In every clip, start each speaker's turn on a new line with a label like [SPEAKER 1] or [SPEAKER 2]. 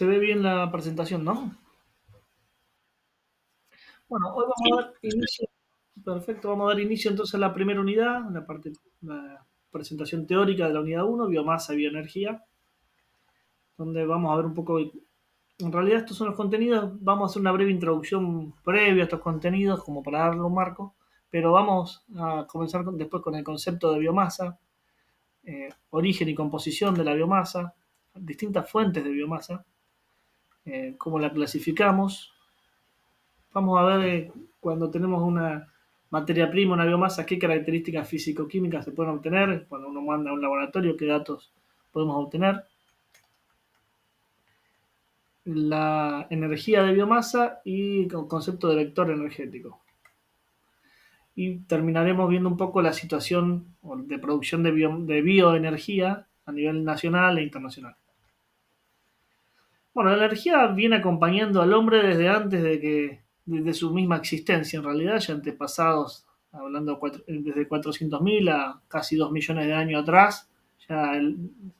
[SPEAKER 1] Se ve bien la presentación, ¿no? Bueno, hoy vamos a
[SPEAKER 2] Sí,
[SPEAKER 1] dar inicio, perfecto, vamos a dar inicio entonces a la primera unidad, la presentación teórica de la unidad uno, biomasa y bioenergía, donde vamos a ver un poco, en realidad estos son los contenidos, vamos a hacer una breve introducción previa a estos contenidos como para darle un marco, pero vamos a comenzar después con el concepto de biomasa, origen y composición de la biomasa, distintas fuentes de biomasa, cómo la clasificamos. Vamos a ver cuando tenemos una materia prima, una biomasa, qué características físico-químicas se pueden obtener, cuando uno manda a un laboratorio, qué datos podemos obtener, la energía de biomasa y el concepto de vector energético. Y terminaremos viendo un poco la situación de producción de bioenergía a nivel nacional e internacional. Bueno, la energía viene acompañando al hombre desde antes desde su misma existencia, en realidad, ya antepasados, hablando desde 400.000 a casi 2 millones de años atrás, ya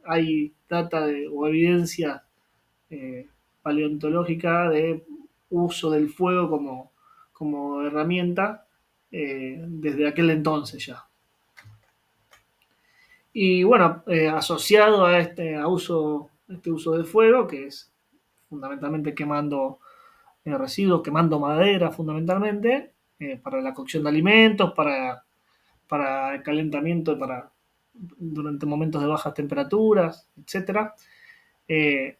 [SPEAKER 1] hay o evidencia eh, paleontológica de uso del fuego como herramienta desde aquel entonces ya. Y bueno, asociado a este uso de fuego, que es fundamentalmente quemando residuos, quemando madera fundamentalmente, para la cocción de alimentos, para el calentamiento, durante momentos de bajas temperaturas, etcétera.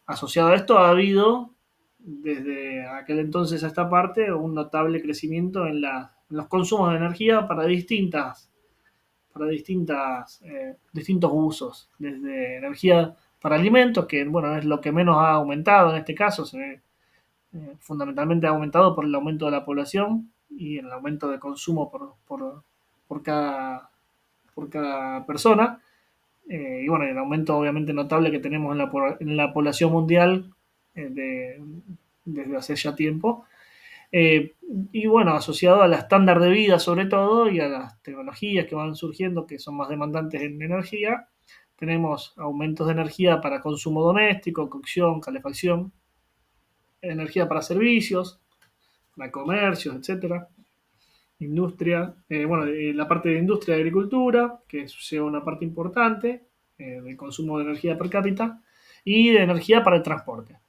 [SPEAKER 1] Asociado a esto ha habido, desde aquel entonces a esta parte, un notable crecimiento en los consumos de energía distintos usos, desde energía para alimentos, que bueno, es lo que menos ha aumentado en este caso, fundamentalmente ha aumentado por el aumento de la población y el aumento de consumo por cada persona. Y bueno, el aumento obviamente notable que tenemos en la población mundial eh, de- desde hace ya tiempo. Eh, y bueno, asociado al estándar de vida sobre todo y a las tecnologías que van surgiendo que son más demandantes en energía, tenemos aumentos de energía para consumo doméstico, cocción, calefacción, energía para servicios, para comercios, etcétera, industria, la parte de industria y agricultura, que lleva una parte importante del consumo de energía per cápita, y de energía para el transporte.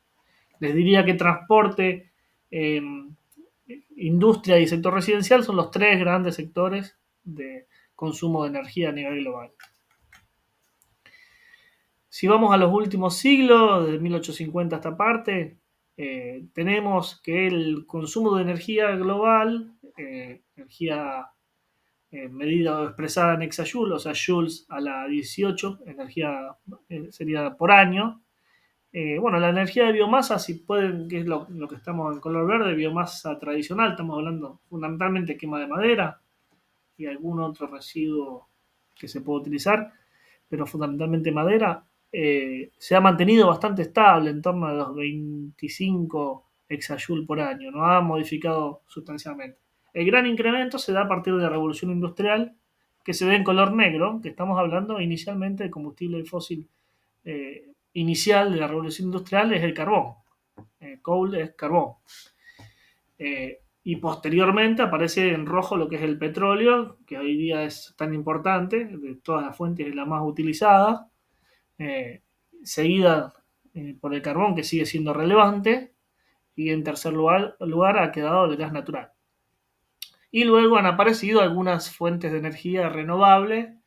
[SPEAKER 1] Les diría que transporte, eh, industria y sector residencial son los tres grandes sectores de consumo de energía a nivel global. Si vamos a los últimos siglos, desde 1850 a esta parte, tenemos que el consumo de energía global, energía medida o expresada en exajoule, o sea, joules a la 18, energía sería por año. Bueno, la energía de biomasa, si pueden, que es lo que estamos en color verde, biomasa tradicional, estamos hablando fundamentalmente de quema de madera y algún otro residuo que se puede utilizar, pero fundamentalmente madera, se ha mantenido bastante estable en torno a los 25 exajoule por año, no ha modificado sustancialmente. El gran incremento se da a partir de la revolución industrial, que se ve en color negro, que estamos hablando inicialmente de combustible fósil inicial de la revolución industrial es el carbón. Coal es carbón. Y posteriormente aparece en rojo lo que es el petróleo, que hoy día es tan importante, de todas las fuentes es la más utilizada, eh, seguida por el carbón, que sigue siendo relevante, y en tercer lugar ha quedado el gas natural. Y luego han aparecido algunas fuentes de energía renovable,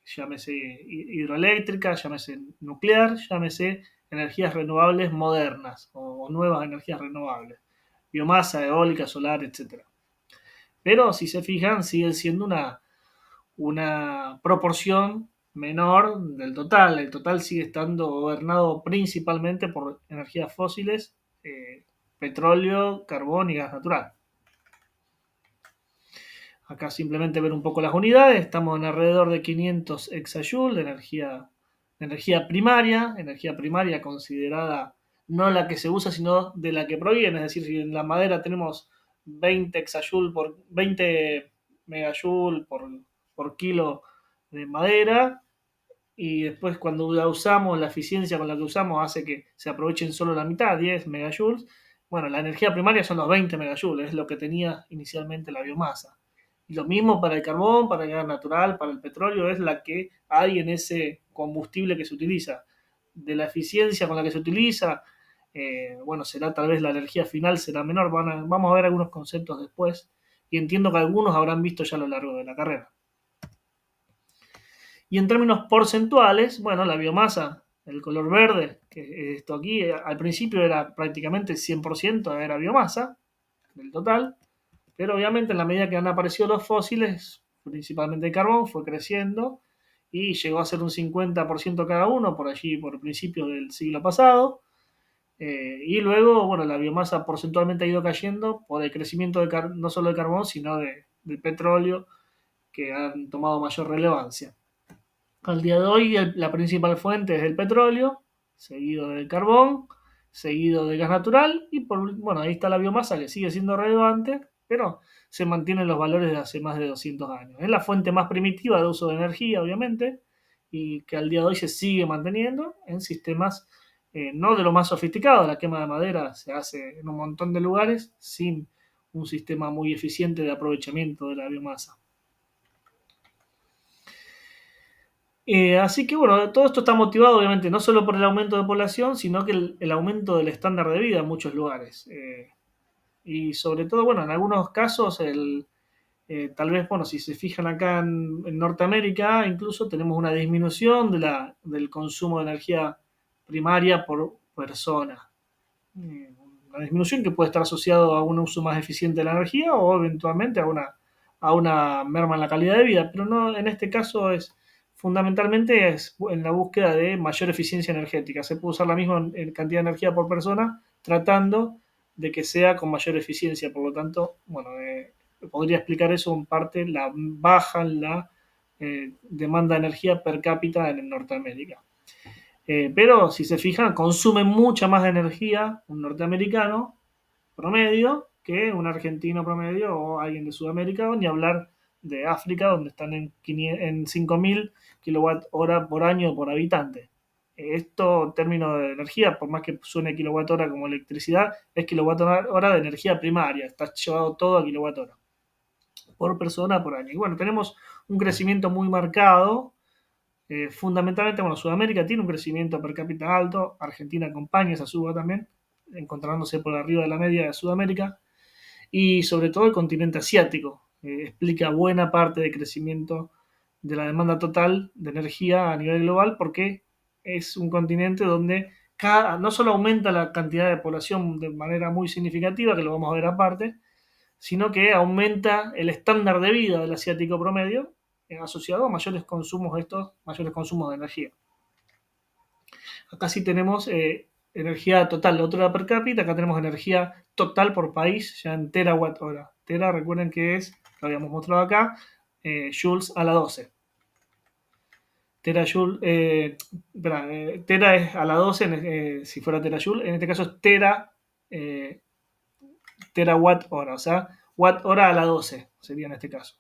[SPEAKER 1] llámese hidroeléctrica, llámese nuclear, llámese energías renovables modernas o nuevas energías renovables, biomasa, eólica, solar, etcétera. Pero si se fijan, sigue siendo una proporción menor del total. El total sigue estando gobernado principalmente por energías fósiles, petróleo, carbón y gas natural. Acá simplemente ver un poco las unidades. Estamos en alrededor de 500 exajoule de energía primaria considerada no la que se usa, sino de la que proviene. Es decir, si en la madera tenemos 20 exajoule por 20 megajoule por kilo de madera, y después cuando la usamos, la eficiencia con la que usamos hace que se aprovechen solo la mitad, 10 megajoules. Bueno, la energía primaria son los 20 megajoules, es lo que tenía inicialmente la biomasa. Y lo mismo para el carbón, para el gas natural, para el petróleo, es la que hay en ese combustible que se utiliza. De la eficiencia con la que se utiliza, bueno, será tal vez la energía final será menor. Vamos a ver algunos conceptos después y entiendo que algunos habrán visto ya a lo largo de la carrera. Y en términos porcentuales, bueno, la biomasa, el color verde, que esto aquí al principio era prácticamente 100% era biomasa del total, pero obviamente en la medida que han aparecido los fósiles, principalmente el carbón, fue creciendo y llegó a ser un 50% cada uno por allí, por principios del siglo pasado. Y luego, bueno, la biomasa porcentualmente ha ido cayendo por el crecimiento no solo del carbón, sino del petróleo, que han tomado mayor relevancia. Al día de hoy la principal fuente es el petróleo, seguido del carbón, seguido del gas natural y bueno, ahí está la biomasa que sigue siendo relevante, pero se mantienen los valores de hace más de 200 años. Es la fuente más primitiva de uso de energía, obviamente, y que al día de hoy se sigue manteniendo en sistemas no de lo más sofisticado. La quema de madera se hace en un montón de lugares sin un sistema muy eficiente de aprovechamiento de la biomasa. Así que bueno, todo esto está motivado obviamente no solo por el aumento de población, sino que el aumento del estándar de vida en muchos lugares. Y sobre todo, bueno, en algunos casos, tal vez, bueno, si se fijan acá en Norteamérica, incluso tenemos una disminución del consumo de energía primaria por persona. Una disminución que puede estar asociado a un uso más eficiente de la energía o eventualmente a una merma en la calidad de vida, pero no, en este caso fundamentalmente es en la búsqueda de mayor eficiencia energética. Se puede usar la misma cantidad de energía por persona tratando de que sea con mayor eficiencia, por lo tanto, bueno, podría explicar eso en parte, la baja en la demanda de energía per cápita en Norteamérica. Pero si se fijan, consume mucha más energía un norteamericano promedio que un argentino promedio o alguien de Sudamérica, ni hablar de África, donde están en 5.000 kWh por año por habitante. Esto, en términos de energía, por más que suene kilowatt-hora como electricidad, es kilowatt-hora de energía primaria, está llevado todo a kilowatt-hora por persona por año. Y bueno, tenemos un crecimiento muy marcado. Fundamentalmente, bueno, Sudamérica tiene un crecimiento per cápita alto, Argentina acompaña esa suba también, encontrándose por arriba de la media de Sudamérica, y sobre todo el continente asiático, explica buena parte del crecimiento de la demanda total de energía a nivel global, porque es un continente donde no solo aumenta la cantidad de población de manera muy significativa, que lo vamos a ver aparte, sino que aumenta el estándar de vida del asiático promedio asociado a mayores consumos de energía. Acá sí tenemos energía total, otro era per cápita, acá tenemos energía total por país, ya en terawatt hora. Tera, recuerden que lo habíamos mostrado acá, joules a la 12. Terajoule, tera es a la 12, si fuera terajoule, en este caso es terawatt hora, o sea, watt hora a la 12 sería en este caso.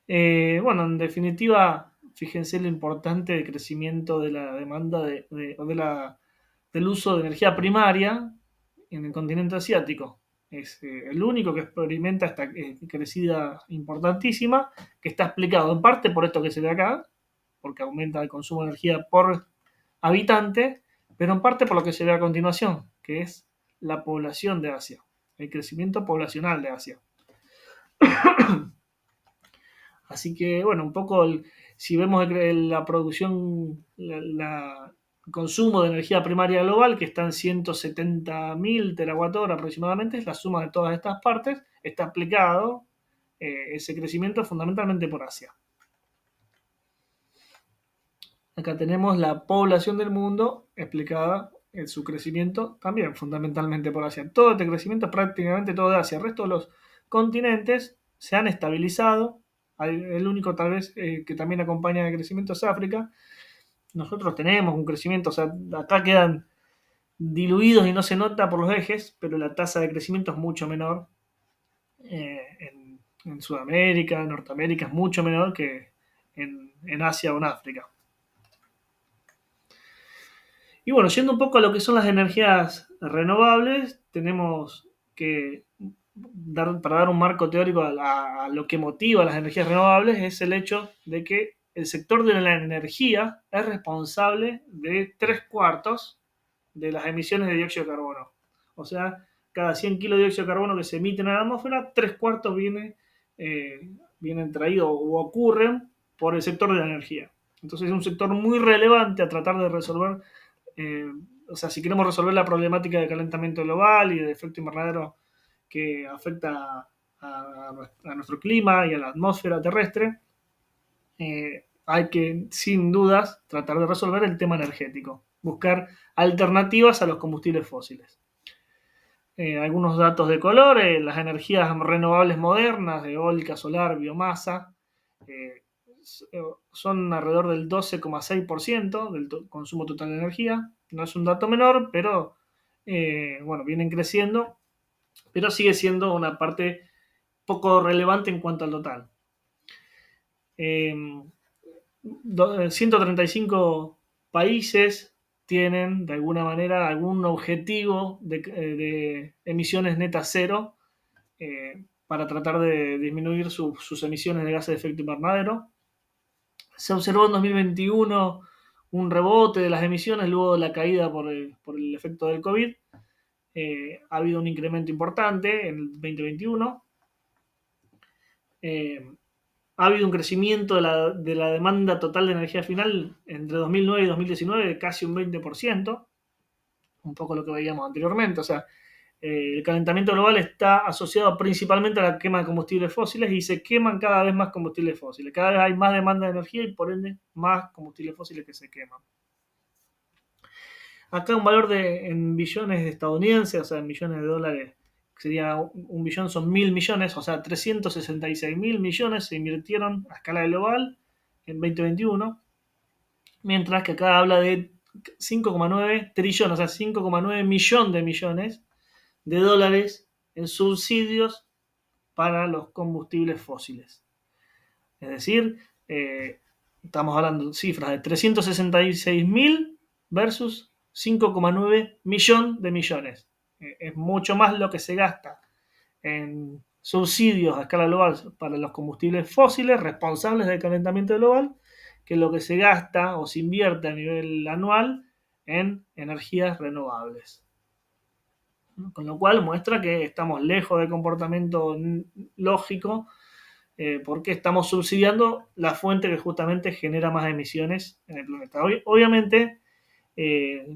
[SPEAKER 1] Bueno, en definitiva, fíjense lo importante del crecimiento de la demanda del uso de energía primaria en el continente asiático. Es el único que experimenta esta crecida importantísima, que está explicado en parte por esto que se ve acá, porque aumenta el consumo de energía por habitante, pero en parte por lo que se ve a continuación, que es la población de Asia, el crecimiento poblacional de Asia. Así que, bueno, un poco si vemos la producción, el consumo de energía primaria global, que está en 170.000 terawatt-hora aproximadamente, es la suma de todas estas partes, está aplicado ese crecimiento fundamentalmente por Asia. Acá tenemos la población del mundo explicada en su crecimiento también fundamentalmente por Asia. Todo este crecimiento es prácticamente todo de Asia. El resto de los continentes se han estabilizado. El único tal vez que también acompaña el crecimiento es África. Nosotros tenemos un crecimiento, o sea, acá quedan diluidos y no se nota por los ejes, pero la tasa de crecimiento es mucho menor. En Sudamérica, en Norteamérica es mucho menor que en en Asia o en África. Y bueno, yendo un poco a lo que son las energías renovables, tenemos que para dar un marco teórico a lo que motiva las energías renovables, es el hecho de que el sector de la energía es responsable de 3/4 de las emisiones de dióxido de carbono. O sea, cada 100 kilos de dióxido de carbono que se emiten a la atmósfera, 3/4 vienen traídos o ocurren por el sector de la energía. Entonces es un sector muy relevante a tratar de resolver, eh, o sea, si queremos resolver la problemática de calentamiento global y de efecto invernadero que afecta a nuestro clima y a la atmósfera terrestre, hay que, sin dudas, tratar de resolver el tema energético, buscar alternativas a los combustibles fósiles. Algunos datos de color, las energías renovables modernas, eólica, solar, biomasa, eh, son alrededor del 12,6% del consumo total de energía. No es un dato menor, pero bueno, vienen creciendo, pero sigue siendo una parte poco relevante en cuanto al total. 135 países tienen de alguna manera algún objetivo de emisiones netas cero, para tratar de disminuir sus emisiones de gases de efecto invernadero. Se observó en 2021 un rebote de las emisiones luego de la caída por el efecto del COVID. Ha habido un incremento importante en el 2021. Ha habido un crecimiento de la demanda total de energía final entre 2009 y 2019 de casi un 20%, un poco lo que veíamos anteriormente. O sea, el calentamiento global está asociado principalmente a la quema de combustibles fósiles y se queman cada vez más combustibles fósiles. Cada vez hay más demanda de energía y por ende más combustibles fósiles que se queman. Acá un valor en billones estadounidenses, o sea, en millones de dólares, sería un billón, son 1.000 millones, o sea, 366.000 millones se invirtieron a escala global en 2021, mientras que acá habla de 5,9 trillones, o sea, 5,9 millón de millones de dólares en subsidios para los combustibles fósiles. Es decir, estamos hablando de cifras de 366.000 versus 5,9 millón de millones. Es mucho más lo que se gasta en subsidios a escala global para los combustibles fósiles responsables del calentamiento global que lo que se gasta o se invierte a nivel anual en energías renovables. Con lo cual muestra que estamos lejos del comportamiento lógico, porque estamos subsidiando la fuente que justamente genera más emisiones en el planeta. Obviamente,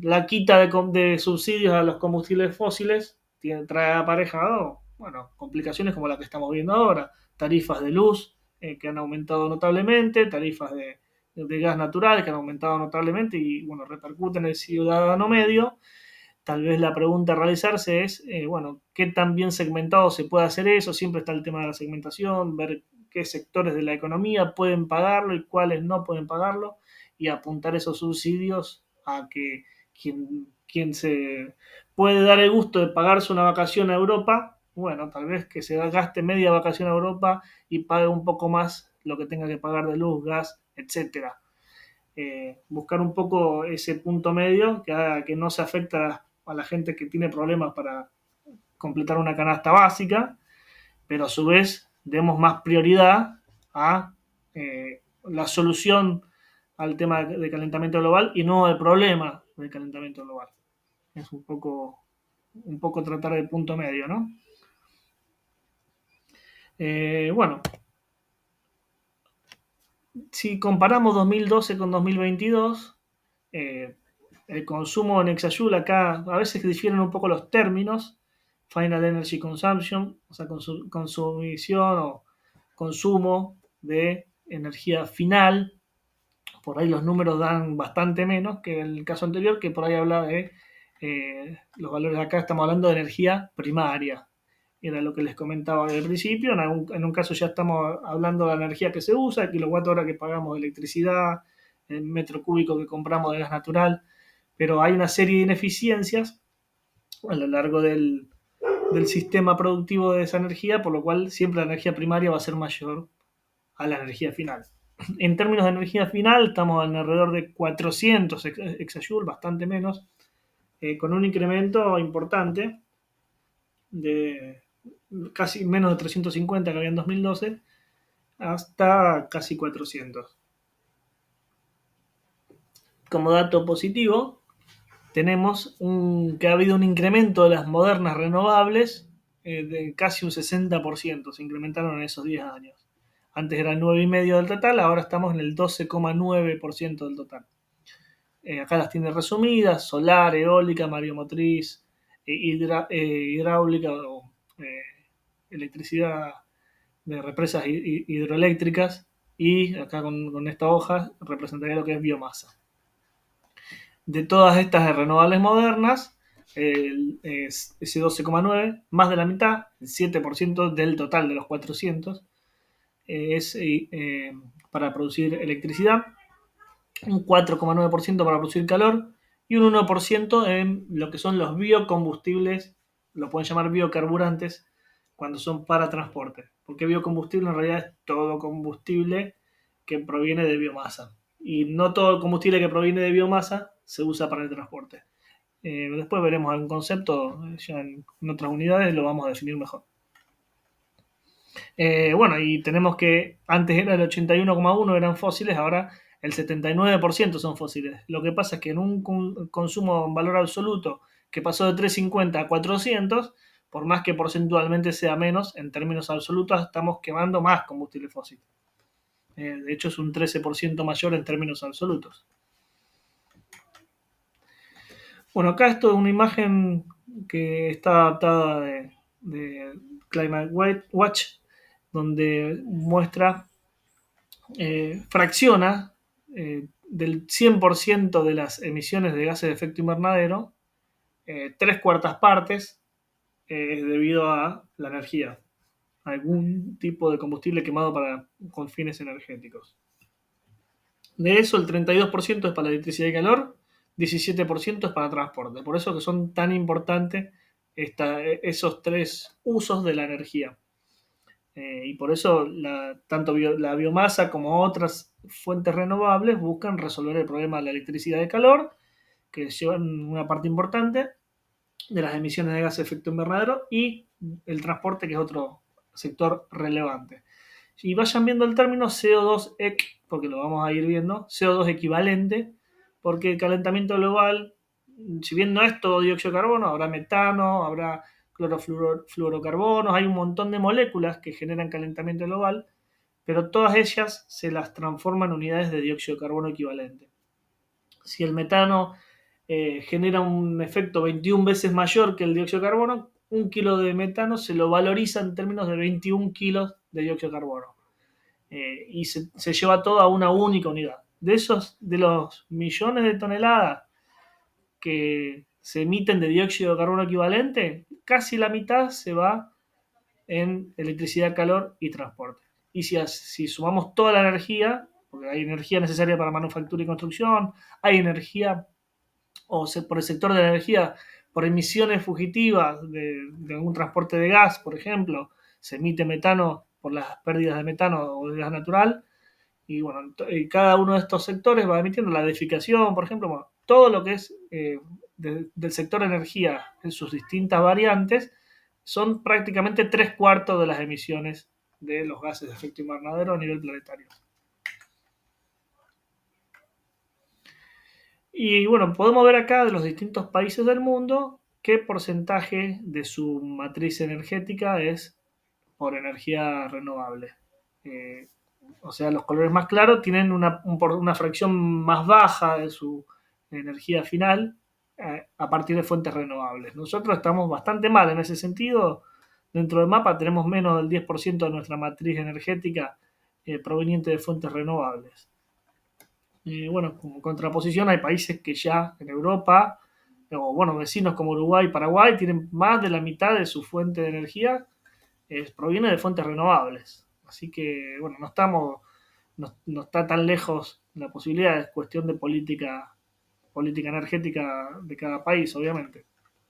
[SPEAKER 1] la quita de subsidios a los combustibles fósiles trae aparejado, bueno, complicaciones como las que estamos viendo ahora, tarifas de luz que han aumentado notablemente, tarifas de gas natural que han aumentado notablemente y bueno, repercuten en el ciudadano medio. Tal vez la pregunta a realizarse es, bueno, ¿qué tan bien segmentado se puede hacer eso? Siempre está el tema de la segmentación, ver qué sectores de la economía pueden pagarlo y cuáles no pueden pagarlo, y apuntar esos subsidios a que quien se puede dar el gusto de pagarse una vacación a Europa, bueno, tal vez que se gaste media vacación a Europa y pague un poco más lo que tenga que pagar de luz, gas, etcétera. Buscar un poco ese punto medio que haga que no se afecta a la gente que tiene problemas para completar una canasta básica, pero a su vez demos más prioridad a la solución al tema de calentamiento global y no al problema del calentamiento global. Es un poco tratar el punto medio, ¿no? Bueno, si comparamos 2012 con 2022, el consumo en Exayul acá a veces difieren un poco los términos, Final Energy Consumption, o sea, consumición o consumo de energía final. Por ahí los números dan bastante menos que en el caso anterior, que por ahí habla de los valores acá, estamos hablando de energía primaria. Era lo que les comentaba al principio. En un caso ya estamos hablando de la energía que se usa, el kilowatt hora que pagamos de electricidad, el metro cúbico que compramos de gas natural, pero hay una serie de ineficiencias a lo largo del sistema productivo de esa energía, por lo cual siempre la energía primaria va a ser mayor a la energía final. En términos de energía final, estamos en alrededor de 400 exajoules, bastante menos, con un incremento importante de casi menos de 350 que había en 2012 hasta casi 400. Como dato positivo, tenemos que ha habido un incremento de las modernas renovables de casi un 60%, se incrementaron en esos 10 años. Antes era el 9,5% del total, ahora estamos en el 12,9% del total. Acá las tiene resumidas: solar, eólica, mareomotriz, hidráulica o electricidad de represas hidroeléctricas, y acá con esta hoja representaría lo que es biomasa. De todas estas renovables modernas, ese 12,9, más de la mitad, el 7% del total de los 400, es para producir electricidad, un 4,9% para producir calor y un 1% en lo que son los biocombustibles, lo pueden llamar biocarburantes, cuando son para transporte. Porque biocombustible en realidad es todo combustible que proviene de biomasa. Y no todo el combustible que proviene de biomasa se usa para el transporte. Después veremos algún concepto, ya en otras unidades lo vamos a definir mejor. Bueno, y tenemos que antes era el 81,1% eran fósiles, ahora el 79% son fósiles. Lo que pasa es que en un consumo en valor absoluto que pasó de 350 a 400, por más que porcentualmente sea menos, en términos absolutos estamos quemando más combustible fósil. De hecho es un 13% mayor en términos absolutos. Bueno, acá esto es una imagen que está adaptada de Climate Watch, donde muestra, fracciona del 100% de las emisiones de gases de efecto invernadero, 3/4 partes es debido a la energía, algún tipo de combustible quemado con fines energéticos. De eso, el 32% es para la electricidad y calor, 17% es para transporte. Por eso que son tan importantes esos tres usos de la energía. Y por eso tanto la biomasa como otras fuentes renovables buscan resolver el problema de la electricidad y calor, que llevan una parte importante de las emisiones de gases de efecto invernadero, y el transporte, que es otro sector relevante. Y vayan viendo el término CO2 porque lo vamos a ir viendo, CO2 equivalente, porque el calentamiento global, si bien no es todo dióxido de carbono, habrá metano, habrá clorofluorocarbonos, hay un montón de moléculas que generan calentamiento global, pero todas ellas se las transforman en unidades de dióxido de carbono equivalente. Si el metano genera un efecto 21 veces mayor que el dióxido de carbono, 1 kilo de metano se lo valoriza en términos de 21 kilos de dióxido de carbono. Y se lleva todo a una única unidad. De los millones de toneladas que se emiten de dióxido de carbono equivalente, casi la mitad se va en electricidad, calor y transporte. Y si sumamos toda la energía, porque hay energía necesaria para manufactura y construcción, hay energía, por el sector de la energía, por emisiones fugitivas de algún transporte de gas, por ejemplo, se emite metano por las pérdidas de metano o de gas natural. Y bueno, cada uno de estos sectores va emitiendo la edificación, por ejemplo, bueno, todo lo que es del sector de energía en sus distintas variantes, son prácticamente 3/4 de las emisiones de los gases de efecto invernadero a nivel planetario. Y bueno, podemos ver acá de los distintos países del mundo qué porcentaje de su matriz energética es por energía renovable. O sea, los colores más claros tienen una fracción más baja de su energía final a partir de fuentes renovables. Nosotros estamos bastante mal en ese sentido. Dentro del mapa tenemos menos del 10% de nuestra matriz energética proveniente de fuentes renovables. Bueno, como contraposición hay países que ya en Europa, o bueno, vecinos como Uruguay y Paraguay, tienen más de la mitad de su fuente de energía proviene de fuentes renovables. Así que, bueno, no está tan lejos la posibilidad, es cuestión de política energética de cada país, obviamente.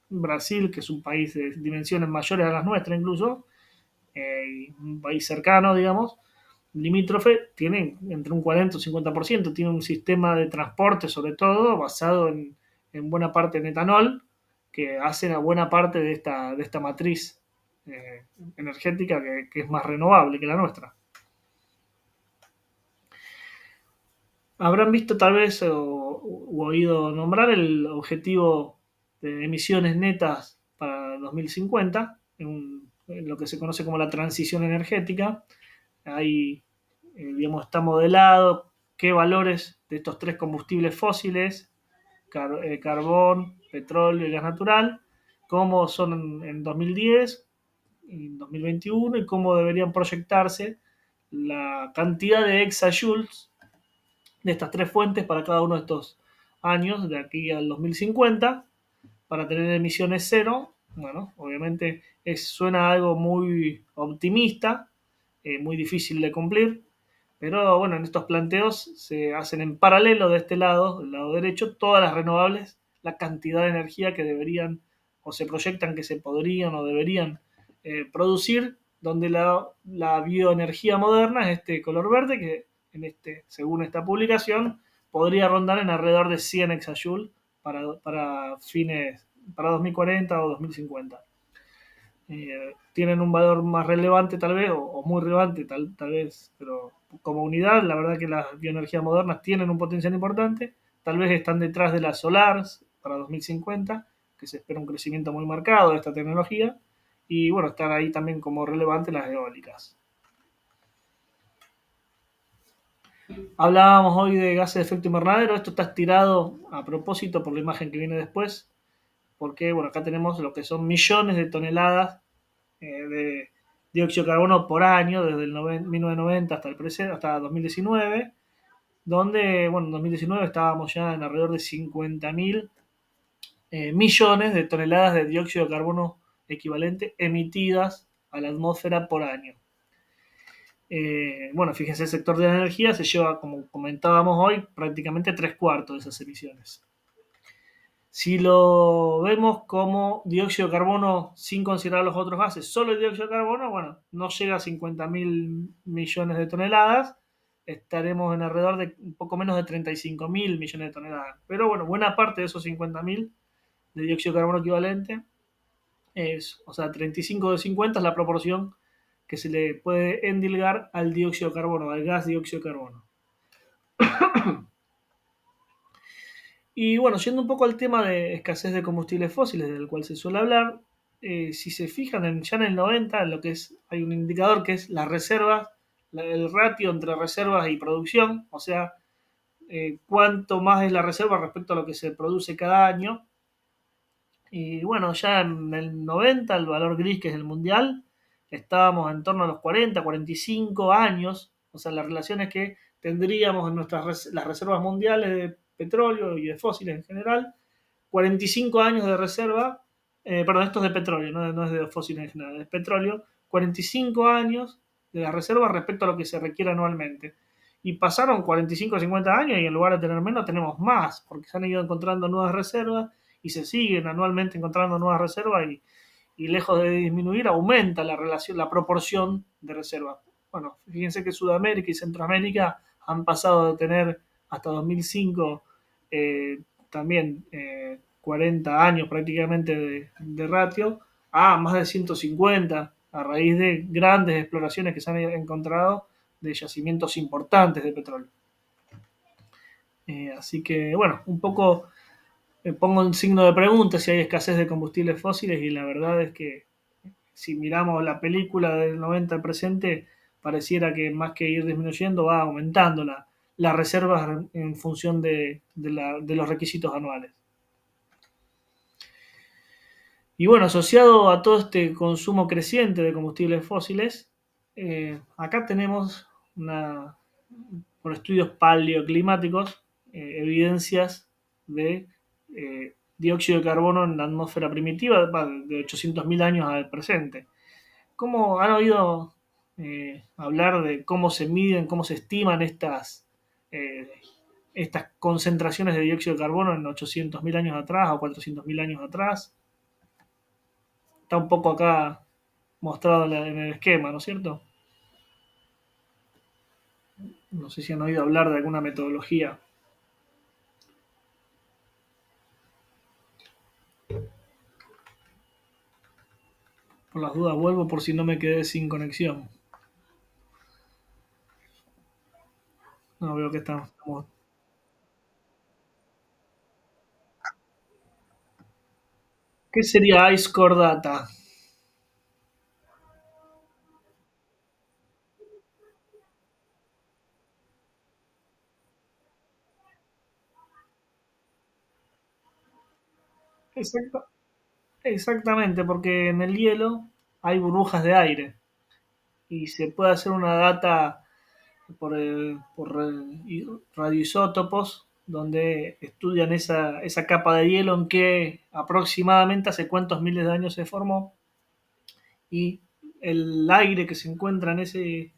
[SPEAKER 1] Brasil, que es un país de dimensiones mayores a las nuestras incluso, un país cercano, digamos, limítrofe tiene entre un 40 o 50%, tiene un sistema de transporte sobre todo basado en buena parte en etanol, que hace una buena parte de esta matriz energética que es más renovable que la nuestra. Habrán visto tal vez o oído nombrar el objetivo de emisiones netas para 2050, en lo que se conoce como la transición energética. Ahí, digamos, está modelado qué valores de estos tres combustibles fósiles, carbón, petróleo y gas natural, cómo son en 2010, en 2021 y cómo deberían proyectarse la cantidad de exajoules de estas tres fuentes para cada uno de estos años, de aquí al 2050, para tener emisiones cero. Bueno, obviamente suena algo muy optimista, muy difícil de cumplir, pero bueno, en estos planteos se hacen en paralelo de este lado, del lado derecho, todas las renovables, la cantidad de energía que deberían o se proyectan que se podrían o deberían producir, donde la bioenergía moderna es este color verde que según esta publicación podría rondar en alrededor de 100 exajoules para fines, para 2040 o 2050. Tienen un valor más relevante tal vez, o muy relevante tal vez, pero como unidad, la verdad que las bioenergías modernas tienen un potencial importante, tal vez están detrás de las solars para 2050, que se espera un crecimiento muy marcado de esta tecnología, y bueno, están ahí también como relevantes las eólicas. Hablábamos hoy de gases de efecto invernadero, esto está estirado a propósito por la imagen que viene después, porque bueno, acá tenemos lo que son millones de toneladas de dióxido de carbono por año desde el 1990 hasta el presente, hasta 2019, donde, bueno, en 2019 estábamos ya en alrededor de 50.000 millones de toneladas de dióxido de carbono equivalente emitidas a la atmósfera por año. Bueno, fíjense, el sector de la energía se lleva, como comentábamos hoy, prácticamente 3/4 de esas emisiones. Si lo vemos como dióxido de carbono sin considerar los otros gases, solo el dióxido de carbono, bueno, no llega a 50.000 millones de toneladas, estaremos en alrededor de un poco menos de 35.000 millones de toneladas. Pero bueno, buena parte de esos 50.000 de dióxido de carbono equivalente o sea, 35 de 50 es la proporción que se le puede endilgar al dióxido de carbono, al gas dióxido de carbono. Y bueno, yendo un poco al tema de escasez de combustibles fósiles, del cual se suele hablar, si se fijan ya en el 90, lo que es, hay un indicador que es las reservas, el ratio entre reservas y producción, o sea, cuánto más es la reserva respecto a lo que se produce cada año. Y bueno, ya en el 90, el valor gris, que es el mundial, estábamos en torno a los 40, 45 años, o sea, las relaciones que tendríamos en las reservas mundiales de petróleo y de fósiles en general, 45 años de reserva, perdón, esto es de petróleo, no es de fósiles en general, es petróleo, 45 años de la reserva respecto a lo que se requiere anualmente. Y pasaron 45 o 50 años y en lugar de tener menos tenemos más, porque se han ido encontrando nuevas reservas y se siguen anualmente encontrando nuevas reservas y lejos de disminuir aumenta la relación, la proporción de reservas. Bueno, fíjense que Sudamérica y Centroamérica han pasado de tener hasta 2005 también 40 años prácticamente de ratio a más de 150 a raíz de grandes exploraciones que se han encontrado de yacimientos importantes de petróleo. Así que, bueno, un poco pongo un signo de pregunta si hay escasez de combustibles fósiles y la verdad es que si miramos la película del 90 al presente, pareciera que más que ir disminuyendo va aumentando las reservas en función de los requisitos anuales. Y bueno, asociado a todo este consumo creciente de combustibles fósiles, acá tenemos por estudios paleoclimáticos evidencias de dióxido de carbono en la atmósfera primitiva de 800.000 años al presente. ¿Cómo han oído hablar de cómo se miden, cómo se estiman eh, estas concentraciones de dióxido de carbono en 800.000 años atrás o 400.000 años atrás? Está un poco acá mostrado en el esquema, ¿no es cierto? No sé si han oído hablar de alguna metodología. Por las dudas vuelvo por si no me quedé sin conexión. No, veo que estamos. ¿Qué sería Ice Core Data? Exacto, exactamente, porque en el hielo hay burbujas de aire y se puede hacer una data por radioisótopos donde estudian esa capa de hielo en que aproximadamente hace cuántos miles de años se formó y el aire que se encuentra en ese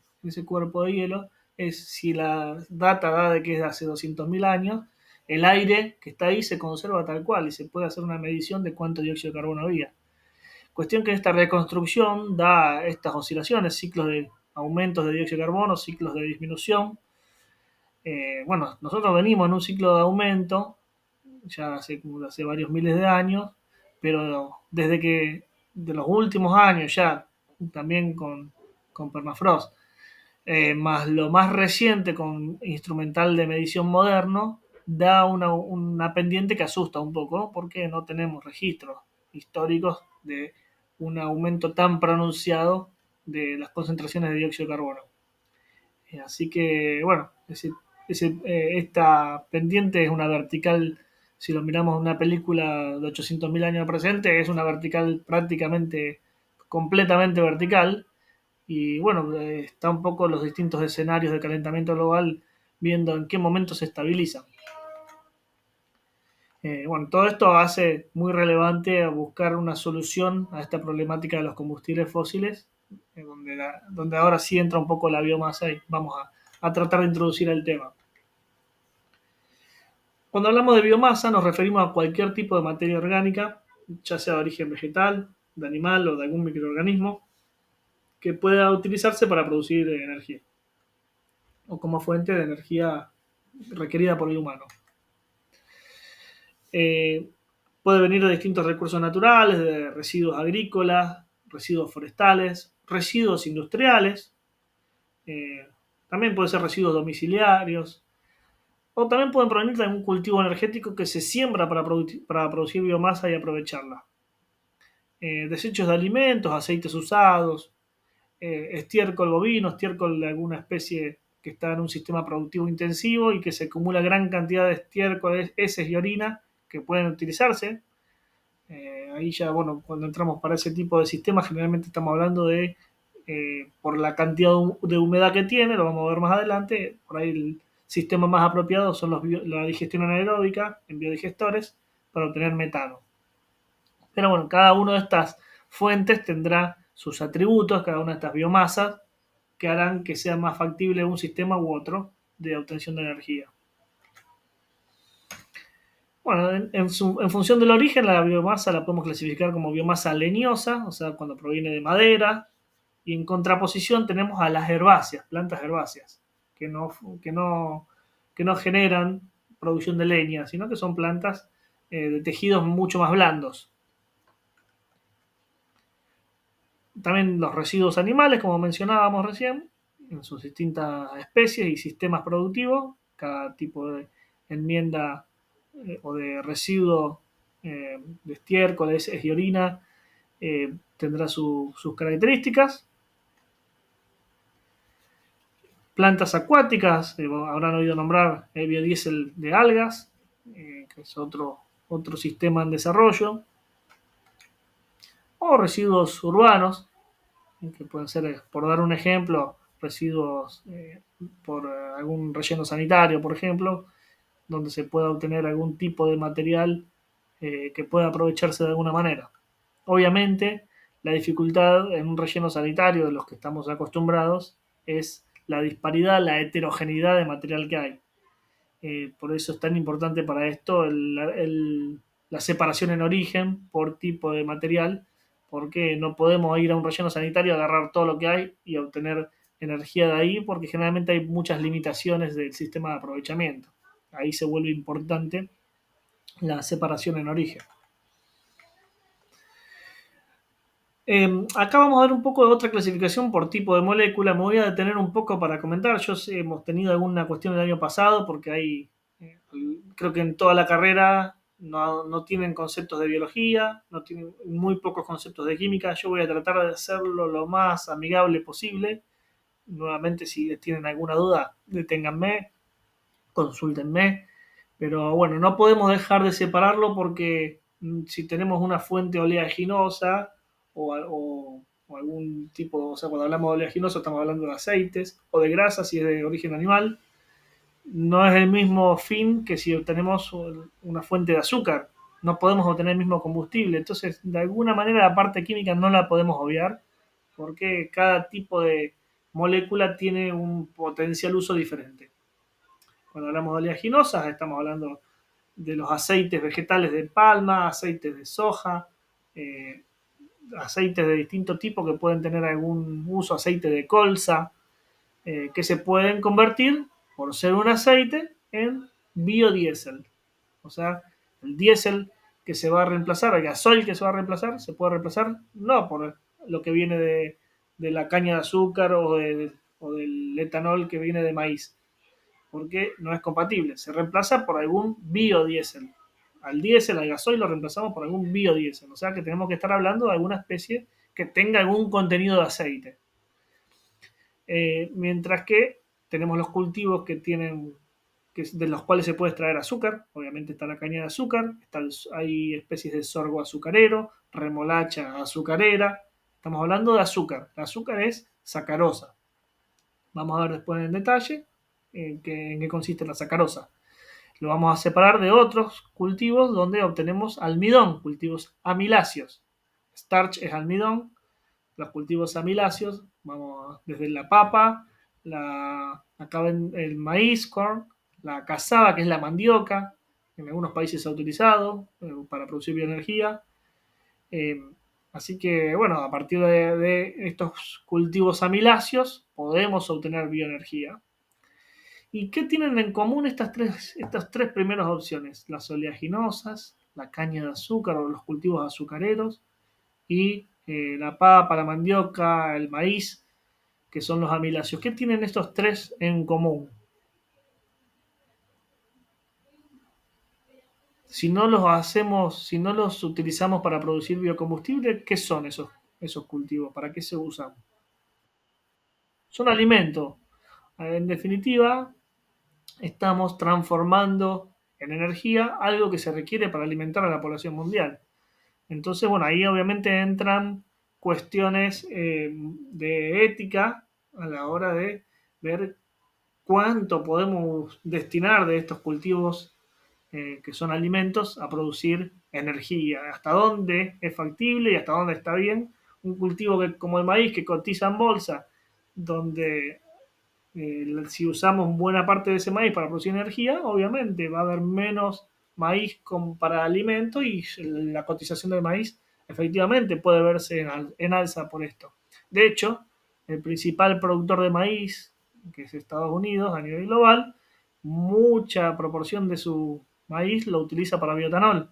[SPEAKER 1] cuerpo de hielo es, si la data da de que es de hace 200.000 años, el aire que está ahí se conserva tal cual y se puede hacer una medición de cuánto dióxido de carbono había. Cuestión que esta reconstrucción da estas oscilaciones, ciclos de aumentos de dióxido de carbono, ciclos de disminución. Bueno, nosotros venimos en un ciclo de aumento ya hace varios miles de años, pero desde que de los últimos años ya, también con permafrost, más lo más reciente con instrumental de medición moderno, da una pendiente que asusta un poco porque no tenemos registros históricos de un aumento tan pronunciado de las concentraciones de dióxido de carbono. Así que, bueno, esta pendiente es una vertical, si lo miramos en una película de 800.000 años al presente, es una vertical prácticamente, completamente vertical. Y bueno, está un poco los distintos escenarios de calentamiento global viendo en qué momento se estabilizan. Bueno, todo esto hace muy relevante a buscar una solución a esta problemática de los combustibles fósiles, donde ahora sí entra un poco la biomasa y vamos a tratar de introducir el tema. Cuando hablamos de biomasa nos referimos a cualquier tipo de materia orgánica, ya sea de origen vegetal, de animal o de algún microorganismo, que pueda utilizarse para producir energía o como fuente de energía requerida por el humano. Eh, Puede venir de distintos recursos naturales, de residuos agrícolas, residuos forestales, residuos industriales, eh, también puede ser residuos domiciliarios, o también pueden provenir de algún cultivo energético que se siembra para producir biomasa y aprovecharla. Desechos de alimentos, aceites usados, estiércol bovino, estiércol de alguna especie que está en un sistema productivo intensivo y que se acumula gran cantidad de estiércol, heces y orina que pueden utilizarse. Ahí ya, bueno, cuando entramos para ese tipo de sistemas, generalmente estamos hablando de, por la cantidad de humedad que tiene, lo vamos a ver más adelante, por ahí el sistema más apropiado son la digestión anaeróbica en biodigestores para obtener metano. Pero bueno, cada una de estas fuentes tendrá sus atributos, cada una de estas biomasas, que harán que sea más factible un sistema u otro de obtención de energía. Bueno, en función del origen, la biomasa la podemos clasificar como biomasa leñosa, o sea, cuando proviene de madera, y en contraposición tenemos a las herbáceas, plantas herbáceas, que no, que no, que no generan producción de leña, sino que son plantas de tejidos mucho más blandos. También los residuos animales, como mencionábamos recién, en sus distintas especies y sistemas productivos, cada tipo de enmienda o de residuo de estiércol, heces y orina tendrá sus características. Plantas acuáticas, habrán oído nombrar el biodiesel de algas, que es otro sistema en desarrollo, o residuos urbanos, que pueden ser, por dar un ejemplo, residuos por algún relleno sanitario, por ejemplo, donde se pueda obtener algún tipo de material que pueda aprovecharse de alguna manera. Obviamente, la dificultad en un relleno sanitario de los que estamos acostumbrados es la disparidad, la heterogeneidad de material que hay. Por eso es tan importante para esto la separación en origen por tipo de material, porque no podemos ir a un relleno sanitario, agarrar todo lo que hay y obtener energía de ahí porque generalmente hay muchas limitaciones del sistema de aprovechamiento. Ahí se vuelve importante la separación en origen. Acá vamos a ver un poco de otra clasificación por tipo de molécula. Me voy a detener un poco para comentar. Yo sé, hemos tenido alguna cuestión el año pasado porque hay, eh, creo que en toda la carrera no tienen conceptos de biología, no tienen muy pocos conceptos de química. Yo voy a tratar de hacerlo lo más amigable posible. Nuevamente, si tienen alguna duda, deténganme, consúltenme. Pero bueno, no podemos dejar de separarlo porque si tenemos una fuente oleaginosa o algún tipo, o sea, cuando hablamos de oleaginoso estamos hablando de aceites o de grasas si es de origen animal, no es el mismo fin que si obtenemos una fuente de azúcar. No podemos obtener el mismo combustible. Entonces, de alguna manera la parte química no la podemos obviar porque cada tipo de molécula tiene un potencial uso diferente. Cuando hablamos de oleaginosas estamos hablando de los aceites vegetales de palma, aceites de soja, eh, aceites de distinto tipo que pueden tener algún uso, aceite de colza, que se pueden convertir, por ser un aceite, en biodiesel. O sea, el diésel que se va a reemplazar, el gasoil que se va a reemplazar, se puede reemplazar no por lo que viene de la caña de azúcar o del etanol que viene de maíz, porque no es compatible. Se reemplaza por algún biodiesel. Al diésel, al gasoil lo reemplazamos por algún biodiesel. O sea que tenemos que estar hablando de alguna especie que tenga algún contenido de aceite. Mientras que tenemos los cultivos que tienen, de los cuales se puede extraer azúcar. Obviamente está la caña de azúcar, hay especies de sorgo azucarero, remolacha azucarera. Estamos hablando de azúcar. El azúcar es sacarosa. Vamos a ver después en detalle en qué consiste la sacarosa. Lo vamos a separar de otros cultivos donde obtenemos almidón, cultivos amiláceos. Starch es almidón, los cultivos amiláceos, vamos desde la papa, acá ven el maíz, corn, la cazada, que es la mandioca, en algunos países se ha utilizado para producir bioenergía. Eh, Así que, bueno, a partir de estos cultivos amiláceos podemos obtener bioenergía. ¿Y qué tienen en común estas tres primeras opciones? Las oleaginosas, la caña de azúcar o los cultivos azucareros y la papa, la mandioca, el maíz, que son los amiláceos. ¿Qué tienen estos tres en común? Si no los hacemos, si no los utilizamos para producir biocombustible, ¿qué son esos cultivos? ¿Para qué se usan? Son alimentos. En definitiva, estamos transformando en energía algo que se requiere para alimentar a la población mundial. Entonces, bueno, ahí obviamente entran cuestiones de ética a la hora de ver cuánto podemos destinar de estos cultivos que son alimentos a producir energía, hasta dónde es factible y hasta dónde está bien. Un cultivo como el maíz que cotiza en bolsa, donde si usamos buena parte de ese maíz para producir energía, obviamente va a haber menos maíz para alimento y la cotización del maíz efectivamente puede verse en alza por esto. De hecho, el principal productor de maíz, que es Estados Unidos a nivel global, mucha proporción de su maíz lo utiliza para bioetanol.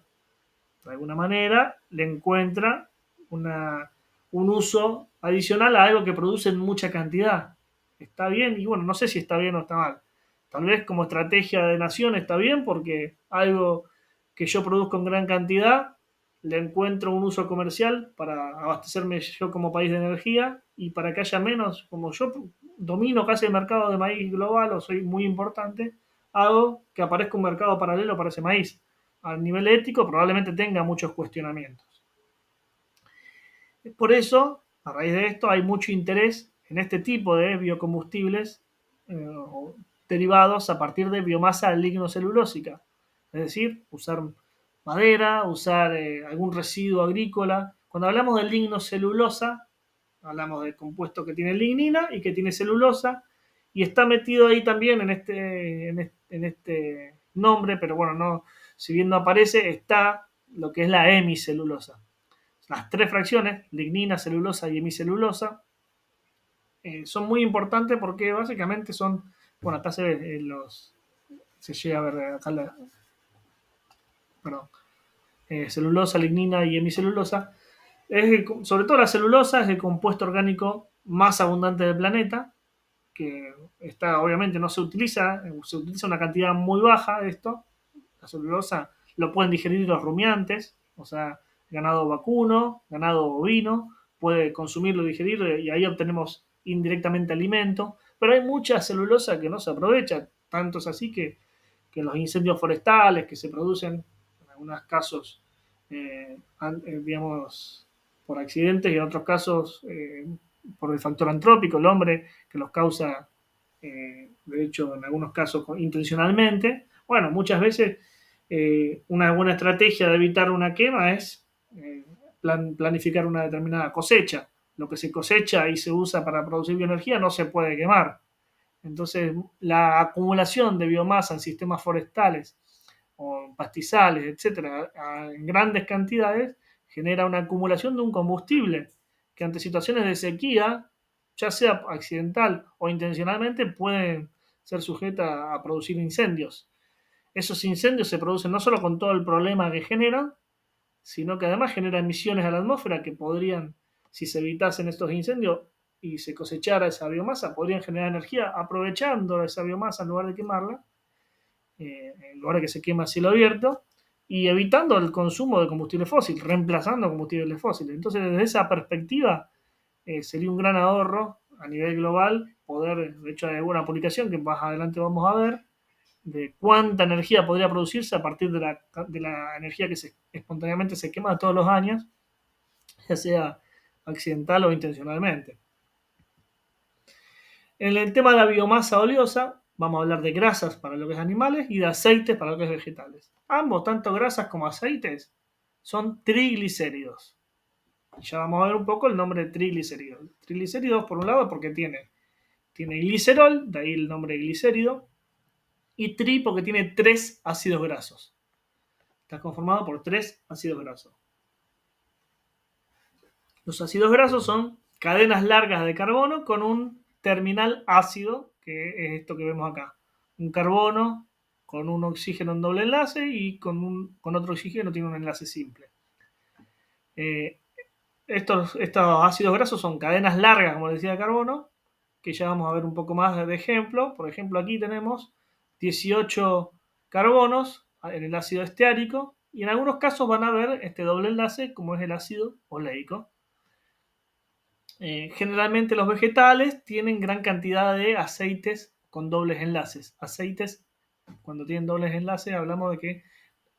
[SPEAKER 1] De alguna manera le encuentra un uso adicional a algo que produce en mucha cantidad. Está bien, y bueno, no sé si está bien o está mal. Tal vez como estrategia de nación está bien porque algo que yo produzco en gran cantidad le encuentro un uso comercial para abastecerme yo como país de energía y para que haya menos, como yo domino casi el mercado de maíz global o soy muy importante, hago que aparezca un mercado paralelo para ese maíz. A nivel ético probablemente tenga muchos cuestionamientos. Por eso, a raíz de esto, hay mucho interés en este tipo de biocombustibles derivados a partir de biomasa lignocelulósica. Es decir, usar madera, usar algún residuo agrícola. Cuando hablamos de lignocelulosa, hablamos del compuesto que tiene lignina y que tiene celulosa, y está metido ahí también en este nombre, pero bueno, no, si bien no aparece, está lo que es la hemicelulosa. Las tres fracciones, lignina, celulosa y hemicelulosa, son muy importantes porque básicamente son, bueno, acá se ve, se llega a ver acá perdón, celulosa, lignina y hemicelulosa. Sobre todo la celulosa es el compuesto orgánico más abundante del planeta, que está, obviamente no se utiliza una cantidad muy baja de esto. La celulosa lo pueden digerir los rumiantes, o sea, ganado vacuno, ganado bovino, puede consumirlo, digerirlo y ahí obtenemos indirectamente alimento, pero hay mucha celulosa que no se aprovecha, tanto es así que los incendios forestales que se producen, en algunos casos, digamos, por accidentes y en otros casos por el factor antrópico, el hombre que los causa, de hecho, en algunos casos intencionalmente. Bueno, muchas veces una buena estrategia de evitar una quema es planificar una determinada cosecha. Lo que se cosecha y se usa para producir bioenergía no se puede quemar. Entonces, la acumulación de biomasa en sistemas forestales o pastizales, etcétera, en grandes cantidades, genera una acumulación de un combustible que ante situaciones de sequía, ya sea accidental o intencionalmente, pueden ser sujeta a producir incendios. Esos incendios se producen no solo con todo el problema que generan, sino que además genera emisiones a la atmósfera que podrían, si se evitasen estos incendios y se cosechara esa biomasa, podrían generar energía aprovechando esa biomasa en lugar de quemarla, en lugar de que se quema a cielo abierto, y evitando el consumo de combustible fósil, reemplazando combustibles fósiles. Entonces, desde esa perspectiva, sería un gran ahorro a nivel global poder, de hecho hay alguna publicación que más adelante vamos a ver, de cuánta energía podría producirse a partir de la energía que espontáneamente se quema todos los años, ya sea accidental o intencionalmente. En el tema de la biomasa oleosa, vamos a hablar de grasas para lo que es animales y de aceites para lo que es vegetales. Ambos, tanto grasas como aceites, son triglicéridos. Ya vamos a ver un poco el nombre de triglicéridos. Triglicéridos, por un lado, porque tiene glicerol, de ahí el nombre de glicérido, y tri porque tiene 3 ácidos grasos. Está conformado por 3 ácidos grasos. Los ácidos grasos son cadenas largas de carbono con un terminal ácido, que es esto que vemos acá. Un carbono con un oxígeno en doble enlace y con otro oxígeno tiene un enlace simple. Eh, estos ácidos grasos son cadenas largas, como decía, de carbono, que ya vamos a ver un poco más de ejemplo. Por ejemplo, aquí tenemos 18 carbonos en el ácido esteárico y en algunos casos van a ver este doble enlace como es el ácido oleico. Generalmente los vegetales tienen gran cantidad de aceites con dobles enlaces. Aceites, cuando tienen dobles enlaces, hablamos de que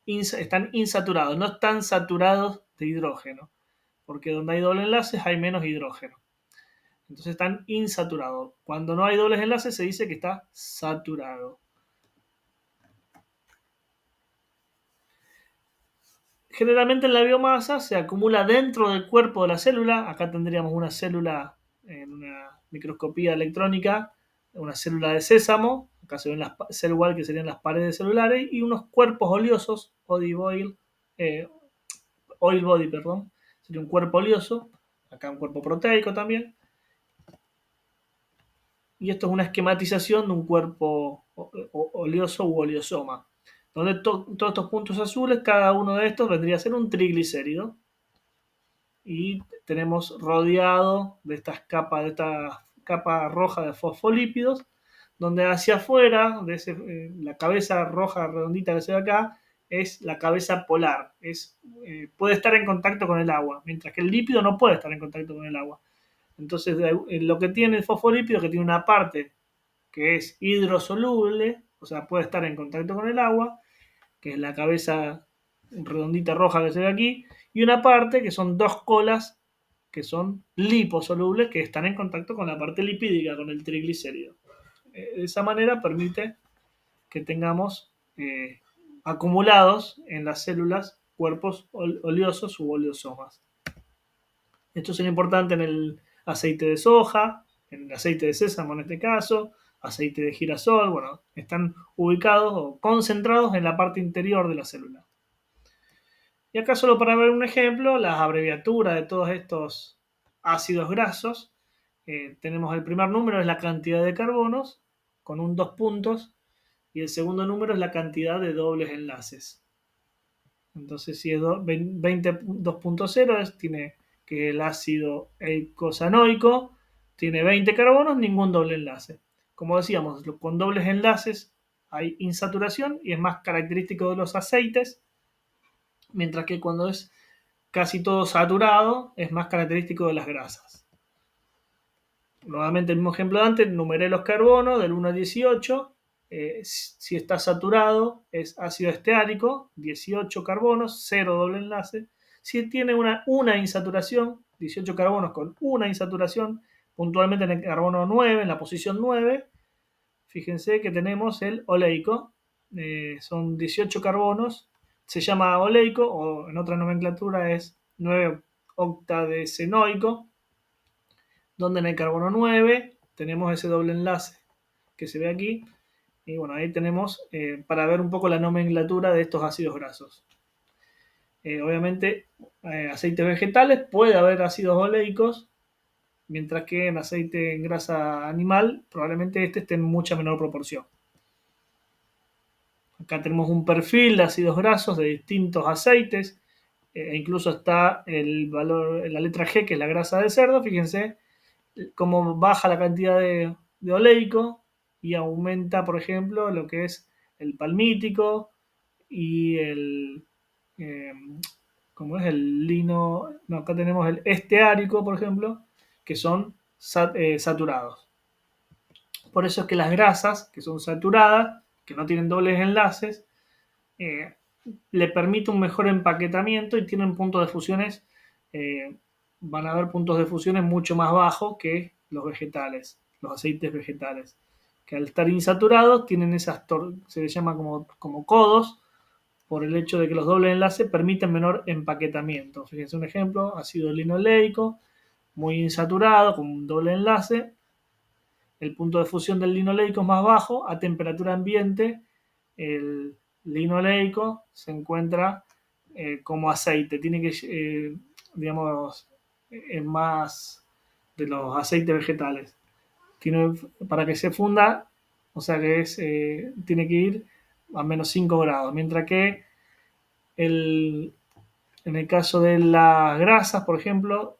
[SPEAKER 1] están insaturados, no están saturados de hidrógeno, porque donde hay dobles enlaces hay menos hidrógeno. Entonces están insaturados. Cuando no hay dobles enlaces se dice que está saturado. Generalmente en la biomasa se acumula dentro del cuerpo de la célula. Acá tendríamos una célula en una microscopía electrónica, una célula de sésamo. Acá se ven las cell wall, que serían las paredes celulares, y unos cuerpos oleosos, oil body, perdón. Sería un cuerpo oleoso. Acá un cuerpo proteico también. Y esto es una esquematización de un cuerpo oleoso u oleosoma, donde todos estos puntos azules, cada uno de estos vendría a ser un triglicérido. Y tenemos rodeado de esta capa roja de fosfolípidos, donde hacia afuera, la cabeza roja redondita que se ve acá, es la cabeza polar. Puede estar en contacto con el agua, mientras que el lípido no puede estar en contacto con el agua. Entonces, lo que tiene el fosfolípido es que tiene una parte que es hidrosoluble, o sea, puede estar en contacto con el agua, que es la cabeza redondita roja que se ve aquí, y una parte que son 2 colas que son liposolubles, que están en contacto con la parte lipídica, con el triglicérido. De esa manera permite que tengamos acumulados en las células cuerpos oleosos u oleosomas. Esto es importante en el aceite de soja, en el aceite de sésamo en este caso, aceite de girasol, bueno, están ubicados o concentrados en la parte interior de la célula. Y acá solo para ver un ejemplo, las abreviaturas de todos estos ácidos grasos tenemos el primer número, es la cantidad de carbonos, con un 2 puntos, y el segundo número es la cantidad de dobles enlaces. Entonces, si es 2.0, tiene que el ácido eicosanoico tiene 20 carbonos, ningún doble enlace. Como decíamos, con dobles enlaces hay insaturación y es más característico de los aceites, mientras que cuando es casi todo saturado es más característico de las grasas. Nuevamente el mismo ejemplo de antes, numeré los carbonos del 1 al 18. Si está saturado es ácido esteárico, 18 carbonos, 0 doble enlace. Si tiene una insaturación, 18 carbonos con una insaturación, puntualmente en el carbono 9, en la posición 9, fíjense que tenemos el oleico. Son 18 carbonos, se llama oleico, o en otra nomenclatura es 9 octadecenoico, donde en el carbono 9 tenemos ese doble enlace que se ve aquí. Y bueno, ahí tenemos para ver un poco la nomenclatura de estos ácidos grasos. Obviamente, aceites vegetales puede haber ácidos oleicos, mientras que en aceite en grasa animal probablemente este esté en mucha menor proporción. Acá tenemos un perfil de ácidos grasos de distintos aceites, e incluso está el valor, la letra G, que es la grasa de cerdo. Fíjense cómo baja la cantidad de oleico y aumenta, por ejemplo, lo que es el palmítico y el, eh, como es el lino, no, acá tenemos el esteárico, por ejemplo, que son saturados. Por eso es que las grasas, que son saturadas, que no tienen dobles enlaces, eh, le permite un mejor empaquetamiento y tienen puntos de fusiones, van a haber puntos de fusiones mucho más bajos que los vegetales, los aceites vegetales, que al estar insaturados tienen se les llama como codos, por el hecho de que los dobles enlaces permiten menor empaquetamiento. Fíjense un ejemplo, ácido linoleico, muy insaturado, con un doble enlace. El punto de fusión del linoleico es más bajo, a temperatura ambiente el linoleico se encuentra como aceite, tiene que, digamos, es más de los aceites vegetales. Para que se funda, o sea que tiene que ir a menos 5 grados, mientras que en el caso de las grasas, por ejemplo,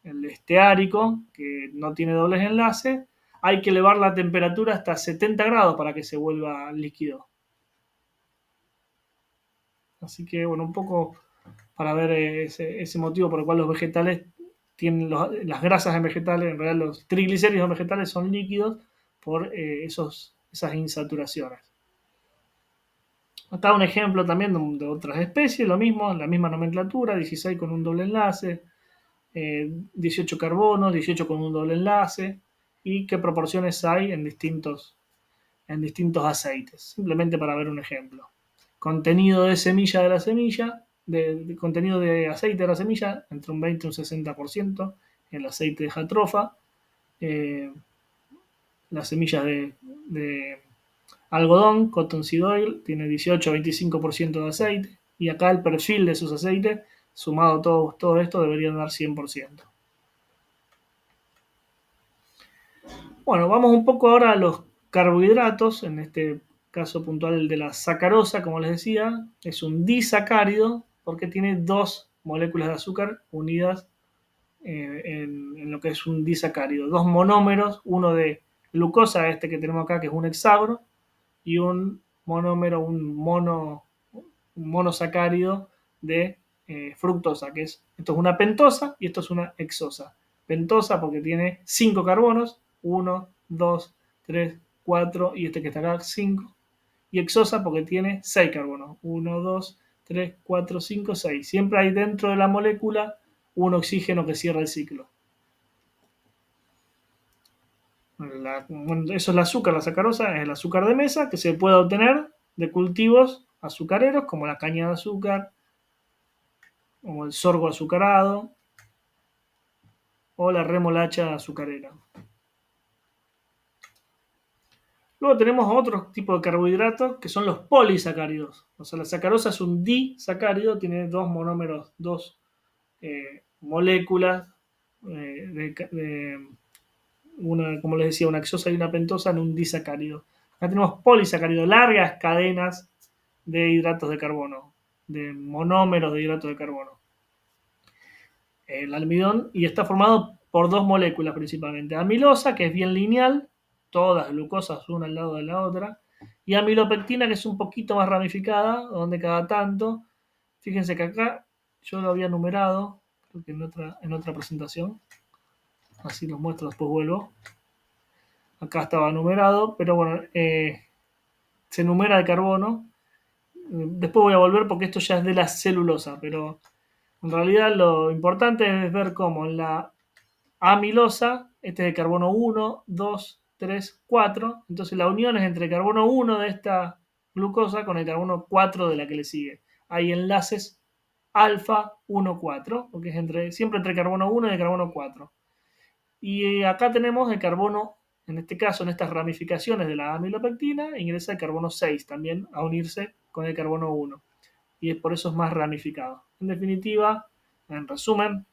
[SPEAKER 1] el esteárico, que no tiene dobles enlaces, hay que elevar la temperatura hasta 70 grados para que se vuelva líquido. Así que, bueno, un poco para ver ese motivo por el cual los vegetales tienen las grasas en vegetales, en realidad los triglicéridos en vegetales son líquidos por esas insaturaciones. Acá un ejemplo también de otras especies, lo mismo, la misma nomenclatura, 16 con un doble enlace, 18 carbonos, 18 con un doble enlace, y qué proporciones hay en distintos aceites, simplemente para ver un ejemplo. Contenido de semilla de la semilla, de contenido de aceite de la semilla, entre un 20 y un 60% en el aceite de jatrofa. Las semillas de algodón, cottonseed oil, tiene 18 a 25% de aceite. Y acá el perfil de esos aceites, sumado todo esto, deberían dar 100%. Bueno, vamos un poco ahora a los carbohidratos, en este caso puntual el de la sacarosa, como les decía, es un disacárido porque tiene dos moléculas de azúcar unidas en lo que es un disacárido. Dos monómeros, uno de glucosa, este que tenemos acá, que es un hexagro, y un monómero, un monosacárido de fructosa, esto es una pentosa y esto es una hexosa. Pentosa porque tiene 5 carbonos, 1, 2, 3, 4 y este que está acá 5. Y hexosa porque tiene 6 carbonos, 1, 2, 3, 4, 5, 6. Siempre hay dentro de la molécula un oxígeno que cierra el ciclo. Bueno, eso es el azúcar, la sacarosa es el azúcar de mesa que se puede obtener de cultivos azucareros como la caña de azúcar, como el sorgo azucarado o la remolacha azucarera. Luego tenemos otro tipo de carbohidratos que son los polisacáridos. O sea, la sacarosa es un disacárido, tiene dos monómeros, dos moléculas de como les decía, una exosa y una pentosa en un disacárido. Acá tenemos polisacáridos, largas cadenas de hidratos de carbono, de monómeros de hidratos de carbono. El almidón, y está formado por dos moléculas principalmente. Amilosa, que es bien lineal, todas glucosas una al lado de la otra, y amilopectina, que es un poquito más ramificada, donde cada tanto, fíjense que acá yo lo había numerado, creo que en otra presentación, así los muestro, después vuelvo. Acá estaba numerado, pero bueno, se numera de carbono. Después voy a volver porque esto ya es de la celulosa, pero en realidad lo importante es ver cómo en la amilosa, este es de carbono 1, 2, 3, 4, entonces la unión es entre el carbono 1 de esta glucosa con el carbono 4 de la que le sigue. Hay enlaces alfa 1, 4, porque es siempre entre carbono 1 y el carbono 4. Y acá tenemos el carbono, en este caso, en estas ramificaciones de la amilopectina, ingresa el carbono 6 también a unirse con el carbono 1. Y por eso es más ramificado. En definitiva, en resumen,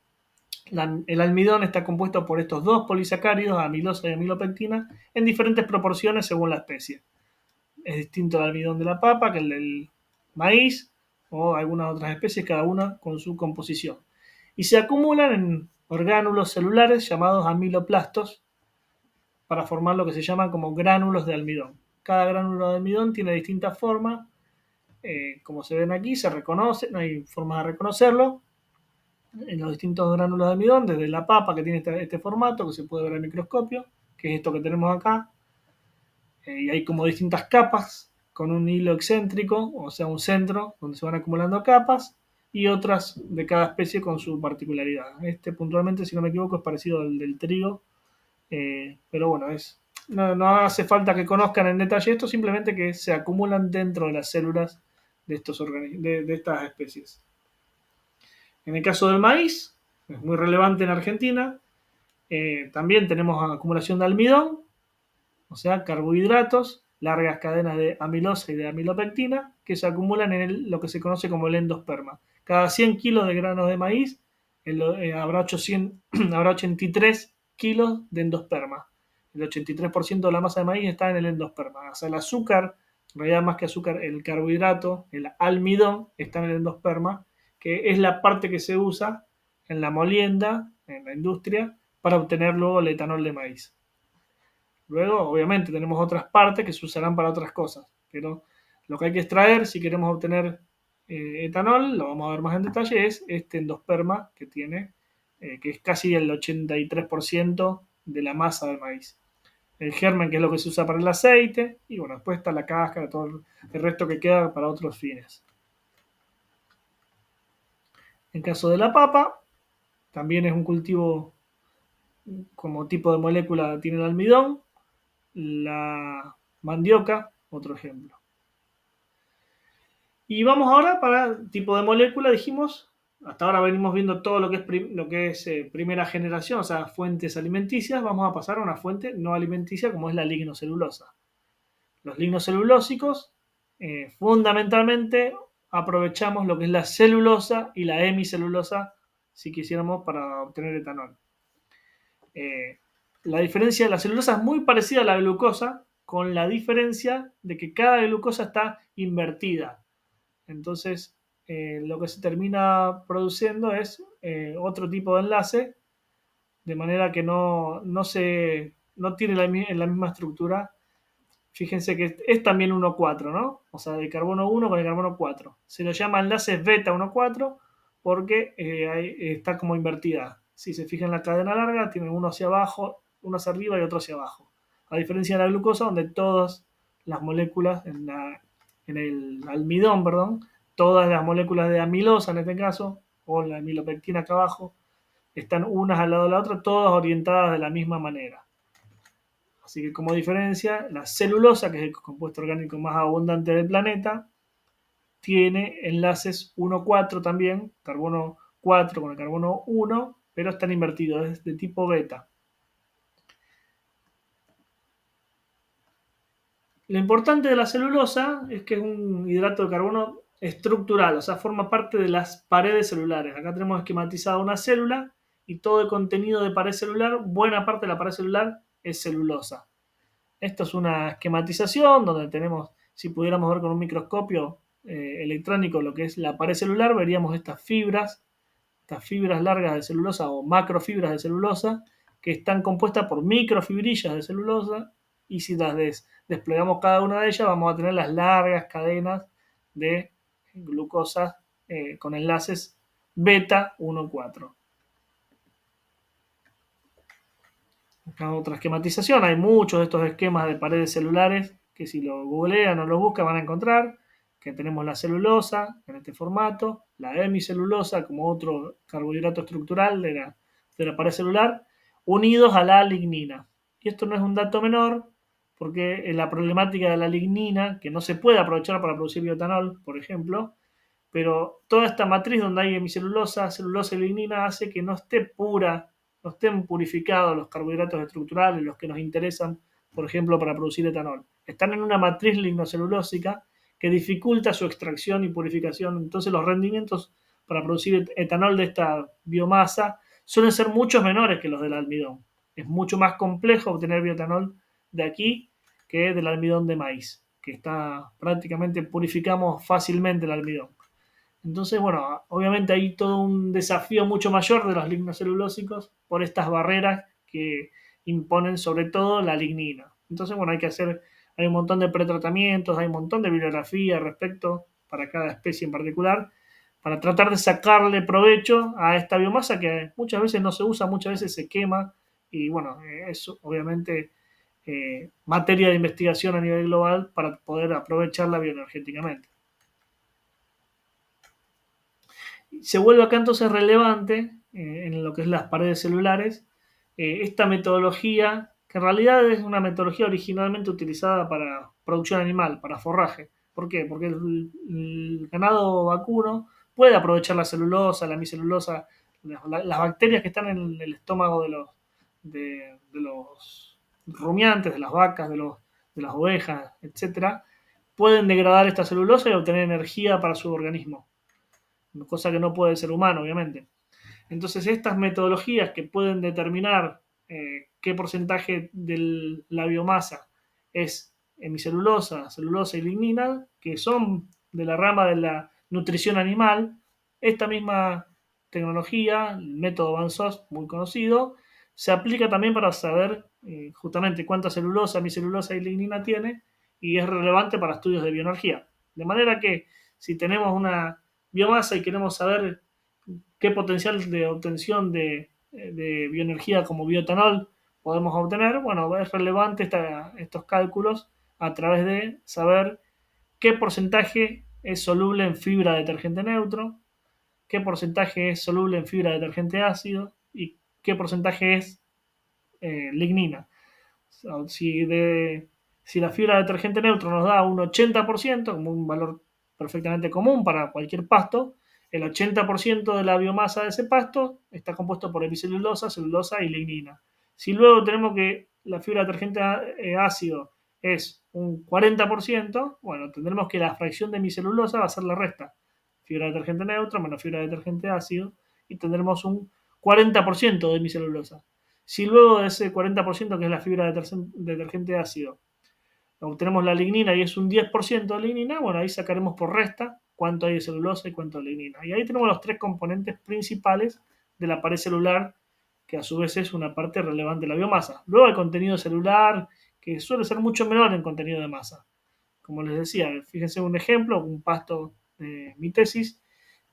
[SPEAKER 1] el almidón está compuesto por estos dos polisacáridos, amilosa y amilopectina, en diferentes proporciones según la especie. Es distinto el almidón de la papa que el del maíz o algunas otras especies, cada una con su composición. Y se acumulan en orgánulos celulares llamados amiloplastos para formar lo que se llaman como gránulos de almidón. Cada gránulo de almidón tiene distintas formas, como se ven aquí, se reconoce, no hay forma de reconocerlo, en los distintos gránulos de almidón, desde la papa que tiene este formato que se puede ver al microscopio, que es esto que tenemos acá, y hay como distintas capas con un hilo excéntrico, o sea, un centro donde se van acumulando capas, y otras de cada especie con su particularidad. Este puntualmente, si no me equivoco, es parecido al del trigo, pero bueno, no hace falta que conozcan en detalle esto, simplemente que se acumulan dentro de las células de estas especies. En el caso del maíz, es muy relevante en Argentina, también tenemos acumulación de almidón, o sea, carbohidratos, largas cadenas de amilosa y de amilopectina, que se acumulan en lo que se conoce como el endosperma. Cada 100 kilos de granos de maíz habrá 83 kilos de endosperma. El 83% de la masa de maíz está en el endosperma. O sea, el azúcar, en realidad más que azúcar, el carbohidrato, el almidón, está en el endosperma, que es la parte que se usa en la molienda, en la industria, para obtener luego el etanol de maíz. Luego, obviamente, tenemos otras partes que se usarán para otras cosas, pero lo que hay que extraer si queremos obtener etanol, lo vamos a ver más en detalle, es este endosperma que tiene, que es casi el 83% de la masa del maíz. El germen, que es lo que se usa para el aceite, y bueno, después está la cáscara, todo el resto que queda para otros fines. En caso de la papa, también es un cultivo como tipo de molécula tiene el almidón, la mandioca, otro ejemplo. Y vamos ahora para tipo de molécula, dijimos, hasta ahora venimos viendo todo lo que es primera generación, o sea, fuentes alimenticias, vamos a pasar a una fuente no alimenticia como es la lignocelulosa. Los lignocelulósicos, fundamentalmente, aprovechamos lo que es la celulosa y la hemicelulosa, si quisiéramos, para obtener etanol. La diferencia de la celulosa es muy parecida a la glucosa, con la diferencia de que cada glucosa está invertida. Entonces, lo que se termina produciendo es otro tipo de enlace, de manera que no tiene la misma estructura. Fíjense que es también 1,4, ¿no? O sea, de carbono 1 con el carbono 4. Se lo llama enlaces beta 1,4 porque está como invertida. Si se fijan en la cadena larga, tiene uno hacia abajo, uno hacia arriba y otro hacia abajo. A diferencia de la glucosa, donde todas las moléculas, en el almidón, perdón, todas las moléculas de amilosa en este caso, o la amilopectina acá abajo, están unas al lado de la otra, todas orientadas de la misma manera. Así que como diferencia, la celulosa, que es el compuesto orgánico más abundante del planeta, tiene enlaces 1,4 también, carbono 4 con el carbono 1, pero están invertidos, es de tipo beta. Lo importante de la celulosa es que es un hidrato de carbono estructural, o sea, forma parte de las paredes celulares. Acá tenemos esquematizada una célula y todo el contenido de pared celular, buena parte de la pared celular es celulosa. Esto es una esquematización donde tenemos, si pudiéramos ver con un microscopio electrónico lo que es la pared celular, veríamos estas fibras largas de celulosa o macrofibras de celulosa que están compuestas por microfibrillas de celulosa, y si las desplegamos cada una de ellas vamos a tener las largas cadenas de glucosa con enlaces beta 1,4. Acá otra esquematización, hay muchos de estos esquemas de paredes celulares que si lo googlean o lo buscan van a encontrar que tenemos la celulosa en este formato, la hemicelulosa como otro carbohidrato estructural de la pared celular, unidos a la lignina. Y esto no es un dato menor porque la problemática de la lignina, que no se puede aprovechar para producir bioetanol, por ejemplo, pero toda esta matriz donde hay hemicelulosa, celulosa y lignina hace que no esté pura, no estén purificados los carbohidratos estructurales, los que nos interesan, por ejemplo, para producir etanol. Están en una matriz lignocelulósica que dificulta su extracción y purificación. Entonces los rendimientos para producir etanol de esta biomasa suelen ser mucho menores que los del almidón. Es mucho más complejo obtener bioetanol de aquí que del almidón de maíz, que está prácticamente purificamos fácilmente el almidón. Entonces, bueno, obviamente hay todo un desafío mucho mayor de los lignocelulósicos por estas barreras que imponen sobre todo la lignina. Entonces, bueno, hay un montón de pretratamientos, hay un montón de bibliografía respecto para cada especie en particular, para tratar de sacarle provecho a esta biomasa que muchas veces no se usa, muchas veces se quema, y bueno, es obviamente materia de investigación a nivel global para poder aprovecharla bioenergéticamente. Se vuelve acá entonces relevante en lo que es las paredes celulares esta metodología, que en realidad es una metodología originalmente utilizada para producción animal, para forraje. ¿Por qué? Porque el ganado vacuno puede aprovechar la celulosa, la hemicelulosa, las bacterias que están en el estómago de los rumiantes, de las vacas, de las ovejas, etcétera, pueden degradar esta celulosa y obtener energía para su organismo, cosa que no puede el ser humano, obviamente. Entonces, estas metodologías que pueden determinar qué porcentaje de la biomasa es hemicelulosa, celulosa y lignina, que son de la rama de la nutrición animal, esta misma tecnología, el método Van Sos, muy conocido, se aplica también para saber justamente cuánta celulosa, hemicelulosa y lignina tiene, y es relevante para estudios de bioenergía. De manera que si tenemos una biomasa y queremos saber qué potencial de obtención de bioenergía como bioetanol podemos obtener, bueno, es relevante estos cálculos a través de saber qué porcentaje es soluble en fibra detergente neutro, qué porcentaje es soluble en fibra detergente ácido y qué porcentaje es lignina. Si, si la fibra detergente neutro nos da un 80%, como un valor perfectamente común para cualquier pasto, el 80% de la biomasa de ese pasto está compuesto por hemicelulosa, celulosa y lignina. Si luego tenemos que la fibra detergente ácido es un 40%, bueno, tendremos que la fracción de hemicelulosa va a ser la resta. Fibra detergente neutro menos fibra detergente ácido, y tendremos un 40% de hemicelulosa. Si luego de ese 40% que es la fibra detergente ácido obtenemos la lignina y es un 10% de lignina, bueno, ahí sacaremos por resta cuánto hay de celulosa y cuánto de lignina. Y ahí tenemos los tres componentes principales de la pared celular, que a su vez es una parte relevante de la biomasa. Luego hay contenido celular, que suele ser mucho menor en contenido de masa. Como les decía, fíjense un ejemplo, un pasto de mi tesis,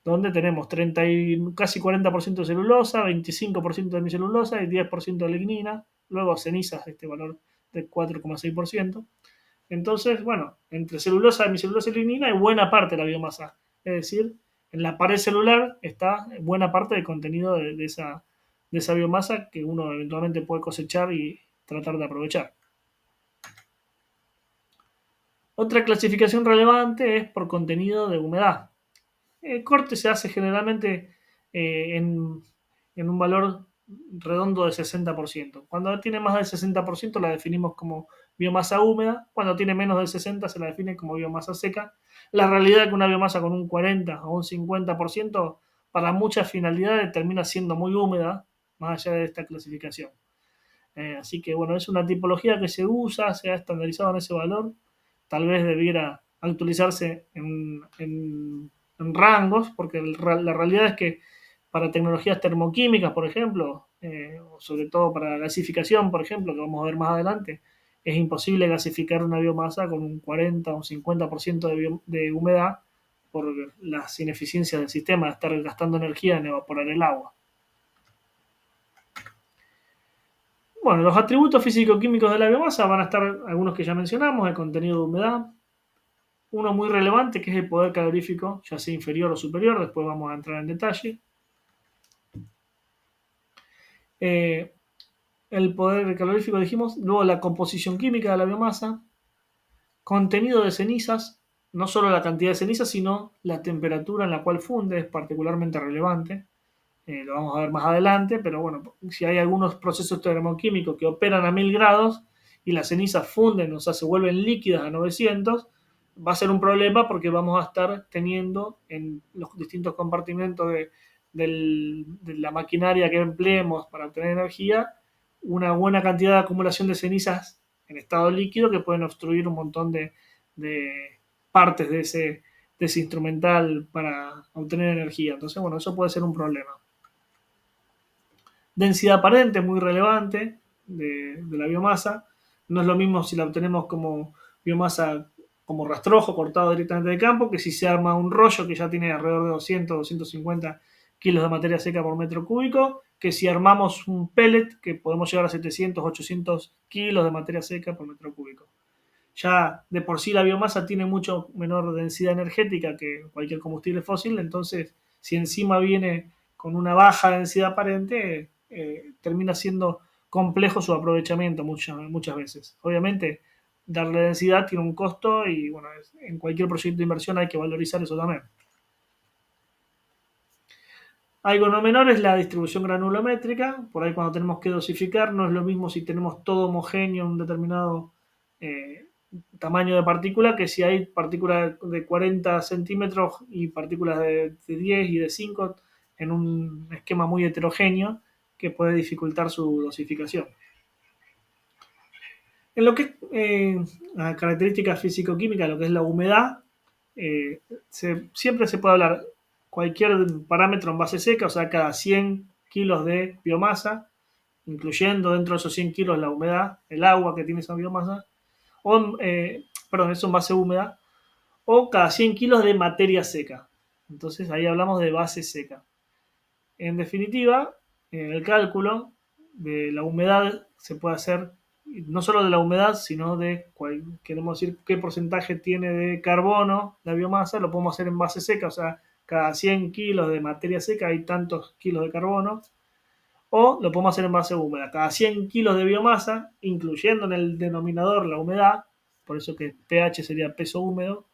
[SPEAKER 1] donde tenemos 30 y casi 40% de celulosa, 25% de hemicelulosa y 10% de lignina, luego cenizas de este valor de 4,6%. Entonces, bueno, entre celulosa, hemicelulosa y lignina hay buena parte de la biomasa. Es decir, en la pared celular está buena parte del contenido de esa biomasa que uno eventualmente puede cosechar y tratar de aprovechar. Otra clasificación relevante es por contenido de humedad. El corte se hace generalmente en un valor redondo de 60%. Cuando tiene más del 60% la definimos como biomasa húmeda, cuando tiene menos del 60% se la define como biomasa seca. La realidad es que una biomasa con un 40 o un 50% para muchas finalidades termina siendo muy húmeda, más allá de esta clasificación. Así que bueno, es una tipología que se usa, se ha estandarizado en ese valor. Tal vez debiera actualizarse en rangos, porque la realidad es que para tecnologías termoquímicas, por ejemplo, o sobre todo para gasificación, por ejemplo, que vamos a ver más adelante, es imposible gasificar una biomasa con un 40 o un 50% de humedad por las ineficiencias del sistema de estar gastando energía en evaporar el agua. Bueno, los atributos físico-químicos de la biomasa van a estar algunos que ya mencionamos, el contenido de humedad, uno muy relevante que es el poder calorífico, ya sea inferior o superior, después vamos a entrar en detalle. Eh, el poder calorífico dijimos, luego la composición química de la biomasa, contenido de cenizas, no solo la cantidad de cenizas, sino la temperatura en la cual funde es particularmente relevante. Lo vamos a ver más adelante, pero bueno, si hay algunos procesos termoquímicos que operan a 1000 grados y las cenizas funden, o sea, se vuelven líquidas a 900, va a ser un problema porque vamos a estar teniendo en los distintos compartimentos de la maquinaria que empleemos para obtener energía una buena cantidad de acumulación de cenizas en estado líquido que pueden obstruir un montón de partes de ese instrumental para obtener energía. Entonces, bueno, eso puede ser un problema. Densidad aparente, muy relevante de la biomasa. No es lo mismo si la obtenemos como biomasa como rastrojo cortado directamente del campo, que si se arma un rollo que ya tiene alrededor de 200, 250 kilos de materia seca por metro cúbico, que si armamos un pellet que podemos llegar a 700, 800 kilos de materia seca por metro cúbico. Ya de por sí la biomasa tiene mucho menor densidad energética que cualquier combustible fósil, entonces si encima viene con una baja densidad aparente, termina siendo complejo su aprovechamiento muchas veces. Obviamente, darle densidad tiene un costo y bueno, en cualquier proyecto de inversión hay que valorizar eso también. Algo no menor es la distribución granulométrica. Por ahí cuando tenemos que dosificar, no es lo mismo si tenemos todo homogéneo en un determinado eh, tamaño de partícula que si hay partículas de 40 centímetros y partículas de 10 y de 5 en un esquema muy heterogéneo que puede dificultar su dosificación. En lo que es la característica físico-química, lo que es la humedad, siempre se puede hablar cualquier parámetro en base seca, o sea, cada 100 kilos de biomasa, incluyendo dentro de esos 100 kilos la humedad, el agua que tiene esa biomasa, o, perdón, eso en base húmeda, o cada 100 kilos de materia seca. Entonces ahí hablamos de base seca. En definitiva, el cálculo de la humedad se puede hacer no solo de la humedad, sino de queremos decir qué porcentaje tiene de carbono la biomasa, lo podemos hacer en base seca, o sea, cada 100 kilos de materia seca hay tantos kilos de carbono, o lo podemos hacer en base húmeda, cada 100 kilos de biomasa, incluyendo en el denominador la humedad, por eso que pH sería peso húmedo,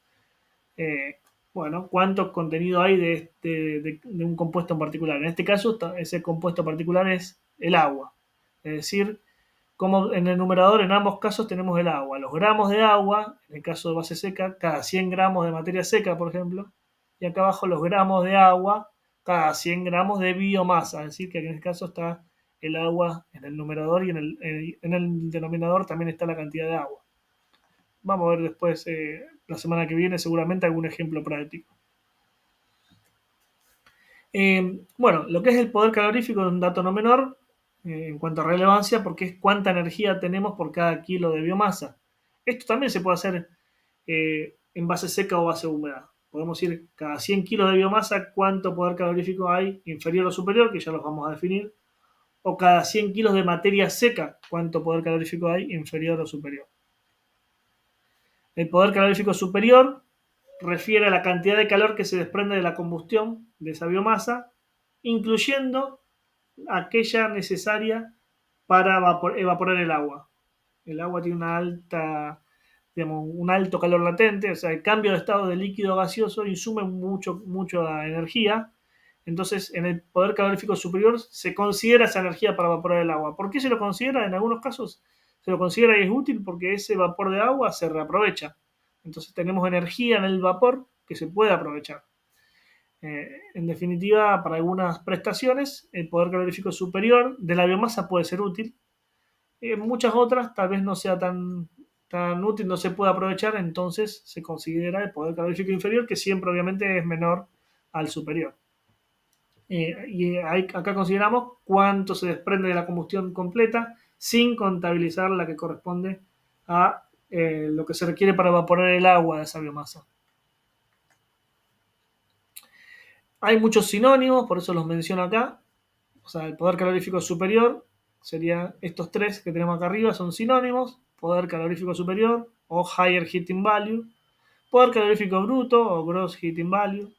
[SPEAKER 1] eh, bueno, cuánto contenido hay de un compuesto en particular. En este caso, ese compuesto particular es el agua. Es decir, como en el numerador, en ambos casos tenemos el agua. Los gramos de agua, en el caso de base seca, cada 100 gramos de materia seca, por ejemplo, y acá abajo los gramos de agua, cada 100 gramos de biomasa. Es decir, que en este caso está el agua en el numerador y en el denominador también está la cantidad de agua. Vamos a ver después, la semana que viene, seguramente algún ejemplo práctico. Bueno, lo que es el poder calorífico es un dato no menor en cuanto a relevancia porque es cuánta energía tenemos por cada kilo de biomasa. Esto también se puede hacer en base seca o base húmeda. Podemos ir cada 100 kilos de biomasa cuánto poder calorífico hay inferior o superior, que ya los vamos a definir, o cada 100 kilos de materia seca cuánto poder calorífico hay inferior o superior. El poder calorífico superior refiere a la cantidad de calor que se desprende de la combustión de esa biomasa, incluyendo aquella necesaria para evaporar el agua. El agua tiene digamos, un alto calor latente, o sea, el cambio de estado de líquido a gaseoso insume mucha energía. Entonces, en el poder calorífico superior se considera esa energía para evaporar el agua. ¿Por qué se lo considera? En algunos casos se lo considera y es útil porque ese vapor de agua se reaprovecha. Entonces tenemos energía en el vapor que se puede aprovechar. En definitiva, para algunas prestaciones, el poder calorífico superior de la biomasa puede ser útil. Muchas otras tal vez no sea tan útil, no se puede aprovechar, entonces se considera el poder calorífico inferior, que siempre obviamente es menor al superior. Acá consideramos cuánto se desprende de la combustión completa sin contabilizar la que corresponde a lo que se requiere para evaporar el agua de esa biomasa. Hay muchos sinónimos, por eso los menciono acá. O sea, el poder calorífico superior sería estos tres que tenemos acá arriba, son sinónimos: poder calorífico superior o higher heating value, poder calorífico bruto o gross heating value,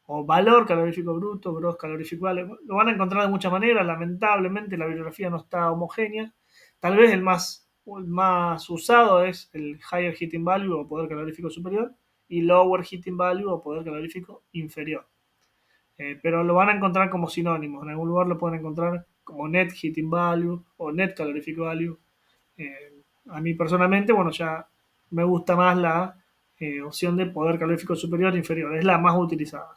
[SPEAKER 1] o valor calorífico bruto, gross calorific value. Lo van a encontrar de muchas maneras. Lamentablemente la bibliografía no está homogénea. Tal vez el más usado es el higher heating value o poder calorífico superior, y lower heating value o poder calorífico inferior. Pero lo van a encontrar como sinónimos. En algún lugar lo pueden encontrar como net heating value o net calorific value. Eh, a mí personalmente, bueno, ya me gusta más la opción de poder calorífico superior e inferior. Es la más utilizada.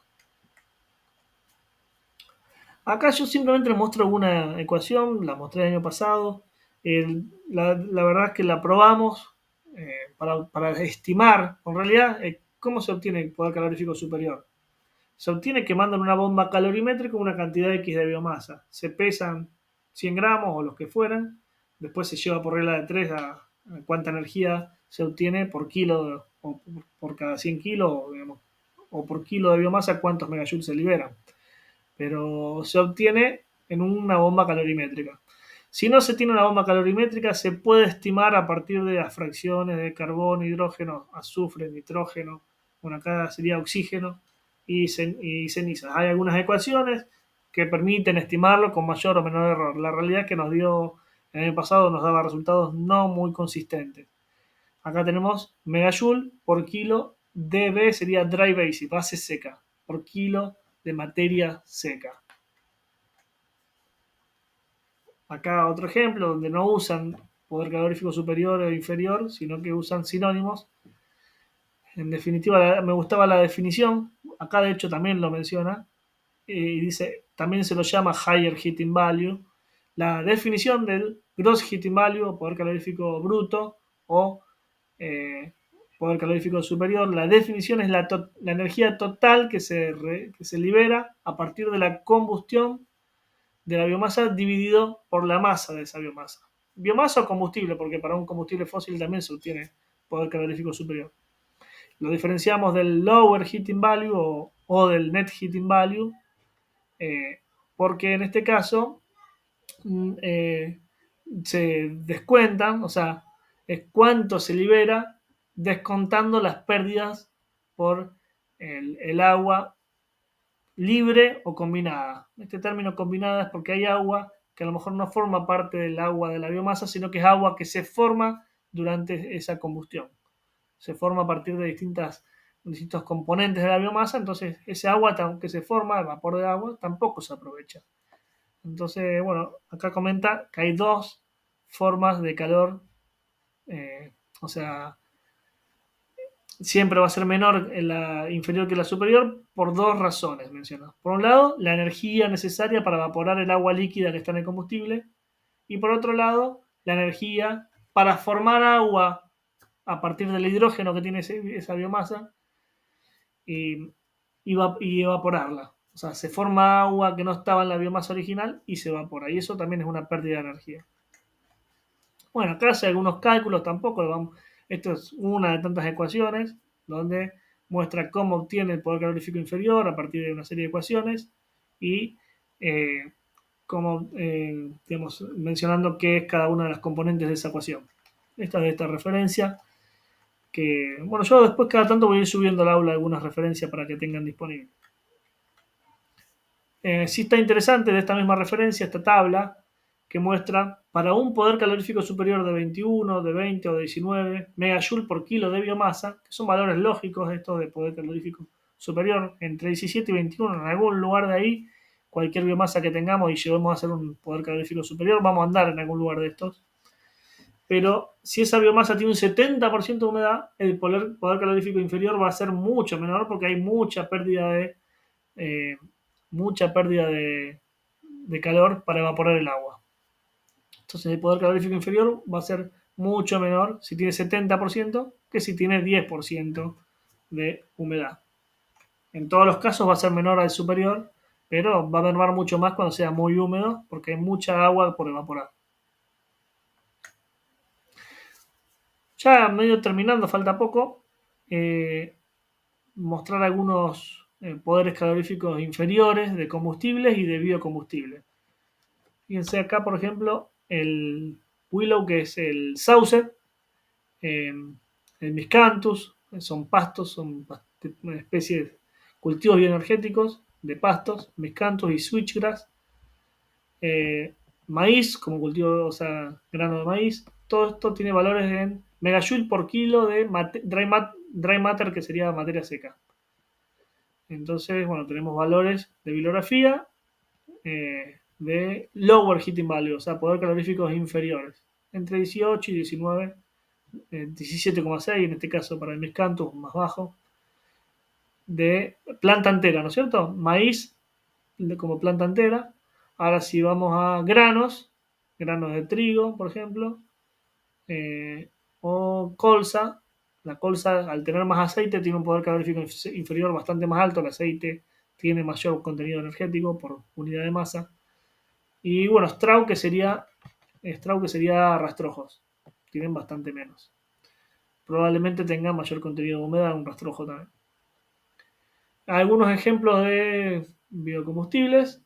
[SPEAKER 1] Acá yo simplemente les muestro una ecuación, la mostré el año pasado. La verdad es que la probamos para estimar, en realidad, cómo se obtiene el poder calorífico superior. Se obtiene quemando en una bomba calorimétrica una cantidad X de biomasa. Se pesan 100 gramos o los que fueran, después se lleva por regla de 3 a cuánta energía se obtiene por kilo o por cada 100 kilos, digamos, o por kilo de biomasa cuántos megajoules se liberan. Pero se obtiene en una bomba calorimétrica. Si no se tiene una bomba calorimétrica, se puede estimar a partir de las fracciones de carbono, hidrógeno, azufre, nitrógeno, bueno, acá sería oxígeno y cenizas. Hay algunas ecuaciones que permiten estimarlo con mayor o menor error. La realidad es que nos dio, el año pasado nos daba resultados no muy consistentes. Acá tenemos megajoule por kilo, dB sería dry basic, base seca, por kilo de materia seca. Acá otro ejemplo donde no usan poder calorífico superior o inferior, sino que usan sinónimos. En definitiva, me gustaba la definición. Acá de hecho también lo menciona. Y dice, también se lo llama higher heating value. La definición del gross heating value o poder calorífico bruto o poder calorífico superior. La definición es la energía total que se libera a partir de la combustión de la biomasa dividido por la masa de esa biomasa. Biomasa o combustible, porque para un combustible fósil también se obtiene poder calorífico superior. Lo diferenciamos del lower heating value o del net heating value, porque en este caso se descuentan, o sea, es cuánto se libera descontando las pérdidas por el agua libre o combinada. Este término combinada es porque hay agua que a lo mejor no forma parte del agua de la biomasa, sino que es agua que se forma durante esa combustión. Se forma a partir de distintos componentes de la biomasa, entonces ese agua que se forma, el vapor de agua, tampoco se aprovecha. Entonces, bueno, acá comenta que hay dos formas de calor, o sea, siempre va a ser menor en la inferior que la superior por dos razones, menciona. Por un lado, la energía necesaria para evaporar el agua líquida que está en el combustible, y por otro lado, la energía para formar agua a partir del hidrógeno que tiene esa biomasa y, y evaporarla. O sea, se forma agua que no estaba en la biomasa original y se evapora. Y eso también es una pérdida de energía. Bueno, acá hace algunos cálculos tampoco. Esto es una de tantas ecuaciones donde muestra cómo obtiene el poder calorífico inferior a partir de una serie de ecuaciones y como, digamos, mencionando qué es cada una de las componentes de esa ecuación. Esta es de esta referencia que, bueno, yo después cada tanto voy a ir subiendo al aula algunas referencias para que tengan disponible. Sí está interesante de esta misma referencia, esta tabla, que muestra para un poder calorífico superior de 21, de 20 o de 19 megajoule por kilo de biomasa, que son valores lógicos estos de poder calorífico superior, entre 17 y 21, en algún lugar de ahí, cualquier biomasa que tengamos y llevemos a hacer un poder calorífico superior, vamos a andar en algún lugar de estos. Pero si esa biomasa tiene un 70% de humedad, el poder calorífico inferior va a ser mucho menor porque hay mucha pérdida de calor para evaporar el agua. Entonces el poder calorífico inferior va a ser mucho menor si tiene 70% que si tiene 10% de humedad. En todos los casos va a ser menor al superior, pero va a mermar mucho más cuando sea muy húmedo porque hay mucha agua por evaporar. Ya medio terminando, falta poco, mostrar algunos poderes caloríficos inferiores de combustibles y de biocombustibles. Fíjense acá, por ejemplo, el willow, que es el sauce, eh, el miscanthus, son pastos, son una especie de cultivos bioenergéticos de pastos, miscanthus y switchgrass. Maíz, como cultivo, o sea, grano de maíz. Todo esto tiene valores en megajoule por kilo de dry matter, que sería materia seca. Entonces, bueno, tenemos valores de bibliografía de lower heating value, o sea, poder caloríficos inferiores, entre 18 y 19, 17,6 en este caso para el miscanthus, más bajo, de planta entera, ¿no es cierto? Maíz como planta entera. Ahora si vamos a granos de trigo, por ejemplo, eh, o colza, la colza al tener más aceite tiene un poder calorífico inferior bastante más alto, el aceite tiene mayor contenido energético por unidad de masa. Y bueno, Straw que sería rastrojos, tienen bastante menos. Probablemente tengan mayor contenido de humedad, un rastrojo también. Algunos ejemplos de biocombustibles: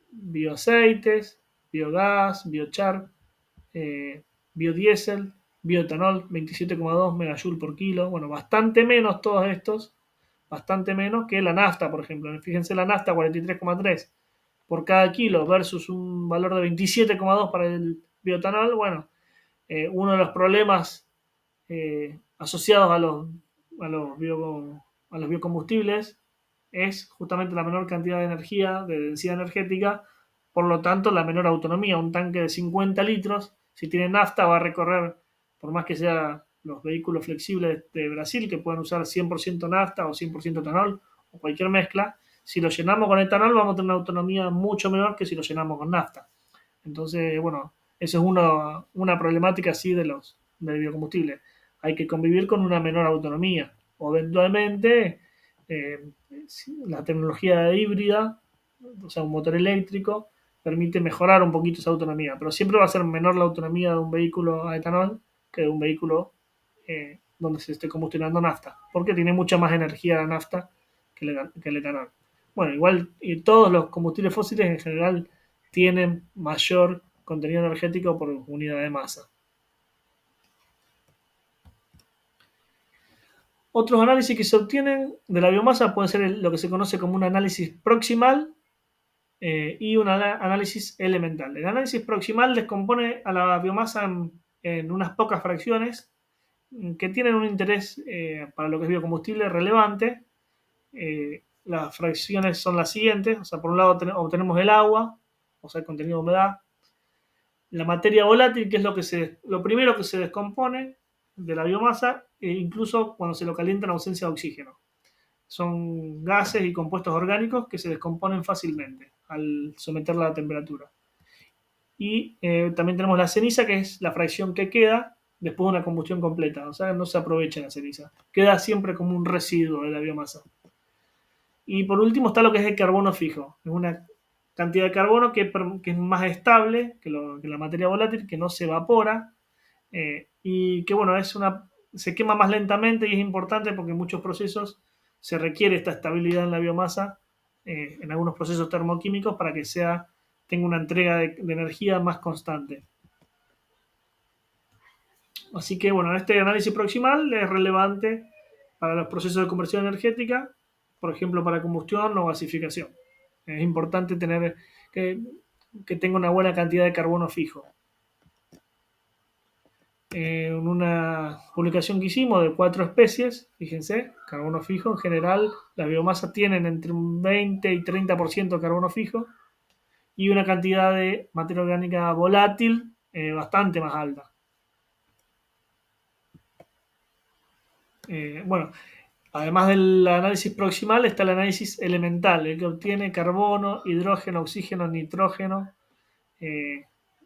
[SPEAKER 1] bioaceites, biogás, biochar, biodiesel, bioetanol, 27,2 megajoule por kilo. Bueno, bastante menos todos estos, bastante menos que la nafta, por ejemplo. Fíjense, la nafta 43,3 por cada kilo versus un valor de 27,2 para el bioetanol. Bueno, uno de los problemas asociados a los biocombustibles es justamente la menor cantidad de energía, de densidad energética, por lo tanto la menor autonomía. Un tanque de 50 litros, si tiene nafta, va a recorrer, por más que sean los vehículos flexibles de Brasil, que pueden usar 100% nafta o 100% etanol o cualquier mezcla, si lo llenamos con etanol vamos a tener una autonomía mucho menor que si lo llenamos con nafta. Entonces, bueno, eso es una problemática así del biocombustible. Hay que convivir con una menor autonomía. O eventualmente, eh, la tecnología híbrida, o sea, un motor eléctrico, permite mejorar un poquito esa autonomía. Pero siempre va a ser menor la autonomía de un vehículo a etanol que de un vehículo donde se esté combustionando nafta. Porque tiene mucha más energía la nafta que el etanol. Bueno, igual y todos los combustibles fósiles en general tienen mayor contenido energético por unidad de masa. Otros análisis que se obtienen de la biomasa pueden ser lo que se conoce como un análisis proximal y un análisis elemental. El análisis proximal descompone a la biomasa en unas pocas fracciones que tienen un interés para lo que es biocombustible relevante. Las fracciones son las siguientes: o sea, por un lado obtenemos el agua, o sea, el contenido de humedad, la materia volátil, que es lo primero que se descompone de la biomasa, incluso cuando se lo calienta en ausencia de oxígeno. Son gases y compuestos orgánicos que se descomponen fácilmente al someterla a la temperatura. Y también tenemos la ceniza, que es la fracción que queda después de una combustión completa. O sea, no se aprovecha la ceniza. Queda siempre como un residuo de la biomasa. Y por último está lo que es el carbono fijo. Es una cantidad de carbono que es más estable que la materia volátil, que no se evapora y que, bueno, se quema más lentamente y es importante porque en muchos procesos se requiere esta estabilidad en la biomasa, en algunos procesos termoquímicos, para que tenga una entrega de energía más constante. Así que, bueno, este análisis proximal es relevante para los procesos de conversión energética, por ejemplo, para combustión o gasificación. Es importante tener que tenga una buena cantidad de carbono fijo. En una publicación que hicimos de 4 especies, fíjense, carbono fijo, en general las biomasas tienen entre un 20 y 30% de carbono fijo y una cantidad de materia orgánica volátil bastante más alta. Bueno, además del análisis proximal está el análisis elemental, el que obtiene carbono, hidrógeno, oxígeno, nitrógeno,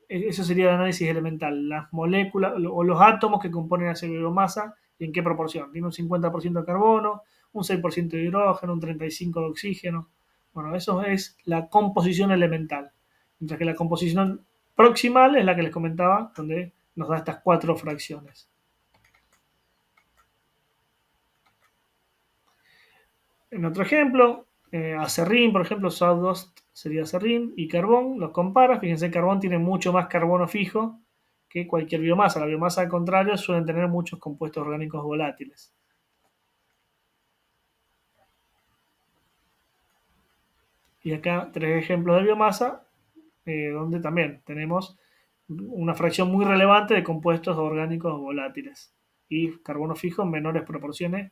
[SPEAKER 1] Eso sería el análisis elemental, las moléculas o los átomos que componen esa biomasa y en qué proporción. Tiene un 50% de carbono, un 6% de hidrógeno, un 35% de oxígeno. Bueno, eso es la composición elemental. Mientras que la composición proximal es la que les comentaba, donde nos da estas 4 fracciones. En otro ejemplo, acerrín, por ejemplo, sawdust sería acerrín, y carbón, los compara. Fíjense, el carbón tiene mucho más carbono fijo que cualquier biomasa. La biomasa, al contrario, suelen tener muchos compuestos orgánicos volátiles. Y acá 3 ejemplos de biomasa, donde también tenemos una fracción muy relevante de compuestos orgánicos volátiles y carbono fijo en menores proporciones.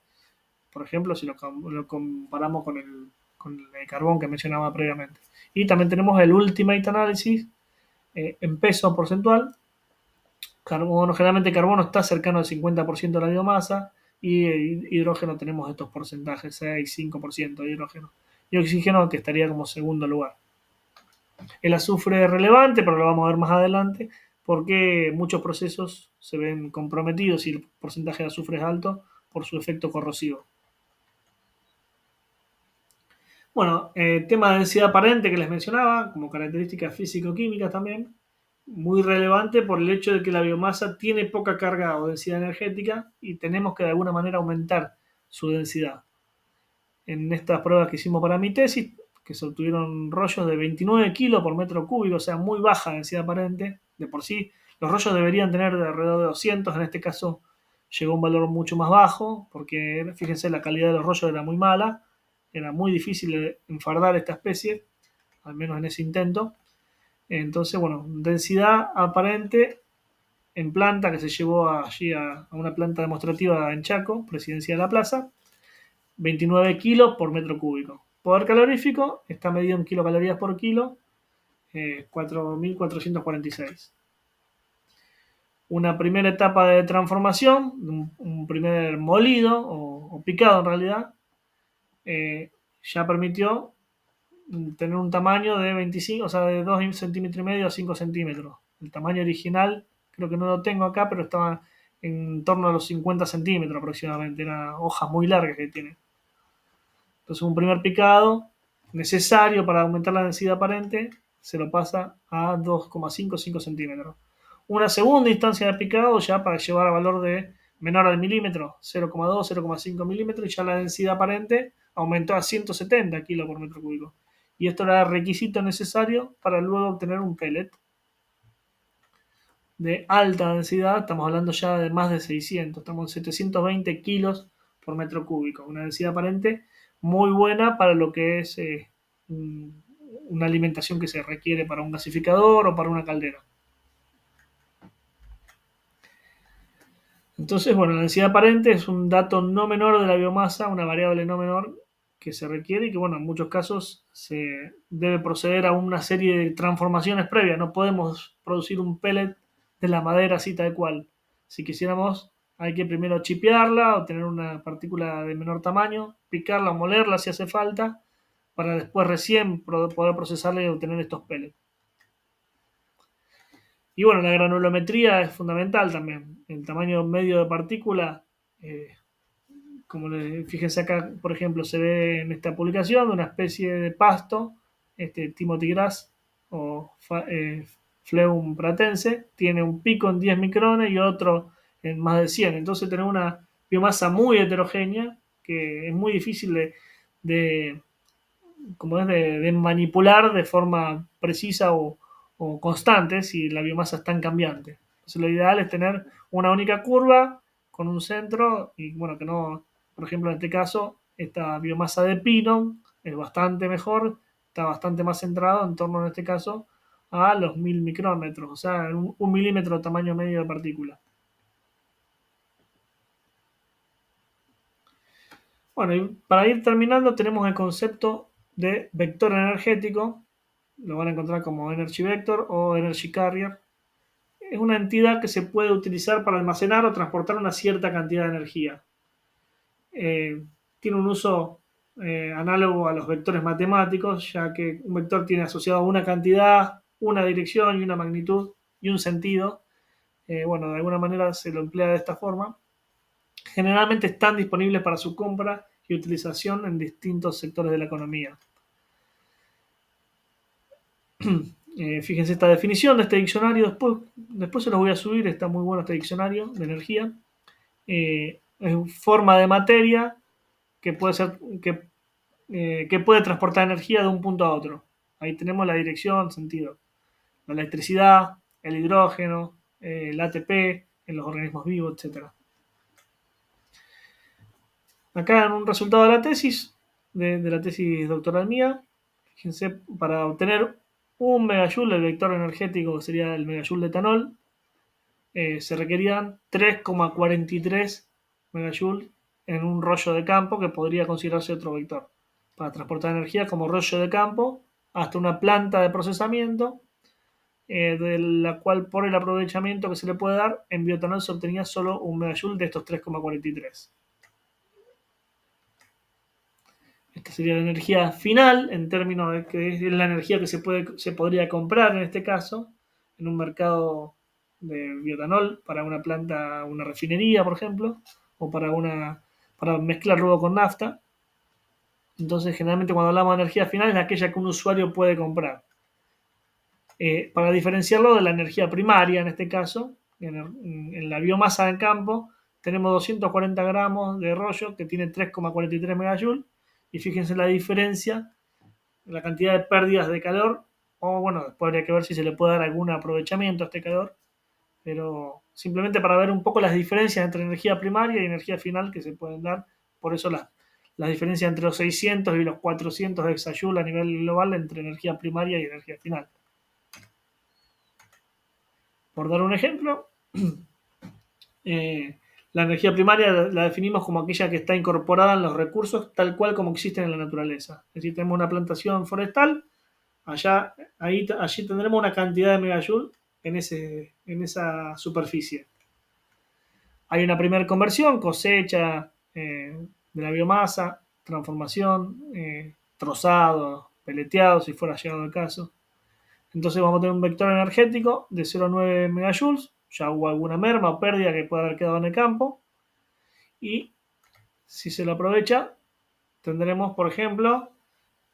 [SPEAKER 1] Por ejemplo, si lo comparamos con el carbón que mencionaba previamente. Y también tenemos el Ultimate Analysis en peso porcentual. Generalmente carbono está cercano al 50% de la biomasa y hidrógeno tenemos estos porcentajes, 6-5% de hidrógeno. Y oxígeno que estaría como segundo lugar. El azufre es relevante, pero lo vamos a ver más adelante, porque muchos procesos se ven comprometidos si el porcentaje de azufre es alto por su efecto corrosivo. Bueno, tema de densidad aparente que les mencionaba, como característica físico-química también, muy relevante por el hecho de que la biomasa tiene poca carga o densidad energética y tenemos que de alguna manera aumentar su densidad. En estas pruebas que hicimos para mi tesis, que se obtuvieron rollos de 29 kilos por metro cúbico, o sea, muy baja densidad aparente. De por sí, los rollos deberían tener de alrededor de 200, en este caso llegó a un valor mucho más bajo, porque fíjense, la calidad de los rollos era muy mala, era muy difícil enfardar esta especie, al menos en ese intento. Entonces, bueno, densidad aparente en planta que se llevó allí a una planta demostrativa en Chaco, Presidencia de la Plaza, 29 kilos por metro cúbico. Poder calorífico está medido en kilocalorías por kilo, 4.446. Una primera etapa de transformación, un primer molido o picado en realidad, ya permitió tener un tamaño de 25, o sea, de 2 centímetros y medio a 5 centímetros. El tamaño original, creo que no lo tengo acá, pero estaba en torno a los 50 centímetros aproximadamente. Eran hojas muy largas que tiene. Entonces, un primer picado necesario para aumentar la densidad aparente se lo pasa a 2,5 centímetros. Una segunda instancia de picado ya para llevar a valor de menor al milímetro, 0,2, 0,5 milímetros, y ya la densidad aparente aumentó a 170 kilos por metro cúbico. Y esto era el requisito necesario para luego obtener un pellet de alta densidad. Estamos hablando ya de más de 600, estamos en 720 kilos por metro cúbico. Una densidad aparente muy buena para lo que es una alimentación que se requiere para un gasificador o para una caldera. Entonces, bueno, la densidad aparente es un dato no menor de la biomasa, una variable no menor que se requiere y que, bueno, en muchos casos se debe proceder a una serie de transformaciones previas. No podemos producir un pellet de la madera así tal cual. Si quisiéramos, hay que primero chipearla o tener una partícula de menor tamaño, picarla o molerla si hace falta, para después recién poder procesarla y obtener estos pellets. Y bueno, la granulometría es fundamental también. El tamaño medio de partícula, eh, fíjense acá, por ejemplo, se ve en esta publicación de una especie de pasto, Timothy Grass o Phleum pratense, tiene un pico en 10 micrones y otro en más de 100. Entonces tenemos una biomasa muy heterogénea que es muy difícil de como es de manipular de forma precisa o constante si la biomasa es tan cambiante. Entonces lo ideal es tener una única curva con un centro y bueno, que no, por ejemplo, en este caso, esta biomasa de pino es bastante mejor, está bastante más centrado en torno, en este caso, a los 1000 micrómetros, o sea, un milímetro de tamaño medio de partícula. Bueno, y para ir terminando tenemos el concepto de vector energético, lo van a encontrar como Energy Vector o Energy Carrier. Es una entidad que se puede utilizar para almacenar o transportar una cierta cantidad de energía. Tiene un uso análogo a los vectores matemáticos, ya que un vector tiene asociado una cantidad, una dirección y una magnitud y un sentido. Bueno, de alguna manera se lo emplea de esta forma. Generalmente están disponibles para su compra y utilización en distintos sectores de la economía. Fíjense esta definición de este diccionario, después se los voy a subir, está muy bueno este diccionario de energía. Es forma de materia que puede ser que puede transportar energía de un punto a otro. Ahí tenemos la dirección, sentido. La electricidad, el hidrógeno, el ATP en los organismos vivos, etcétera. Acá en un resultado de la tesis, de la tesis doctoral mía, fíjense, para obtener un megajoule del vector energético, que sería el megajoule de etanol, se requerían 3,43 megajoules en un rollo de campo que podría considerarse otro vector para transportar energía como rollo de campo hasta una planta de procesamiento, de la cual por el aprovechamiento que se le puede dar en bioetanol se obtenía solo un megajoule de estos 3,43. Esta sería la energía final en términos de que es la energía que se podría comprar en este caso en un mercado de bioetanol para una planta, una refinería, por ejemplo, o para mezclar luego con nafta. Entonces, generalmente cuando hablamos de energía final es aquella que un usuario puede comprar. Para diferenciarlo de la energía primaria, en este caso, en la biomasa del campo, tenemos 240 gramos de rollo que tiene 3,43 megajoules. Y fíjense la diferencia, la cantidad de pérdidas de calor. O bueno, después habría que ver si se le puede dar algún aprovechamiento a este calor. Pero simplemente para ver un poco las diferencias entre energía primaria y energía final que se pueden dar. Por eso la diferencia entre los 600 y los 400 exajoules a nivel global entre energía primaria y energía final. Por dar un ejemplo, la energía primaria la definimos como aquella que está incorporada en los recursos tal cual como existen en la naturaleza. Es decir, tenemos una plantación forestal, allí tendremos una cantidad de megajoule en esa superficie. Hay una primera conversión, cosecha de la biomasa, transformación, trozado, peleteado, si fuera llegado el caso. Entonces vamos a tener un vector energético de 0,9 megajoules. Ya hubo alguna merma o pérdida que puede haber quedado en el campo. Y si se lo aprovecha, tendremos, por ejemplo,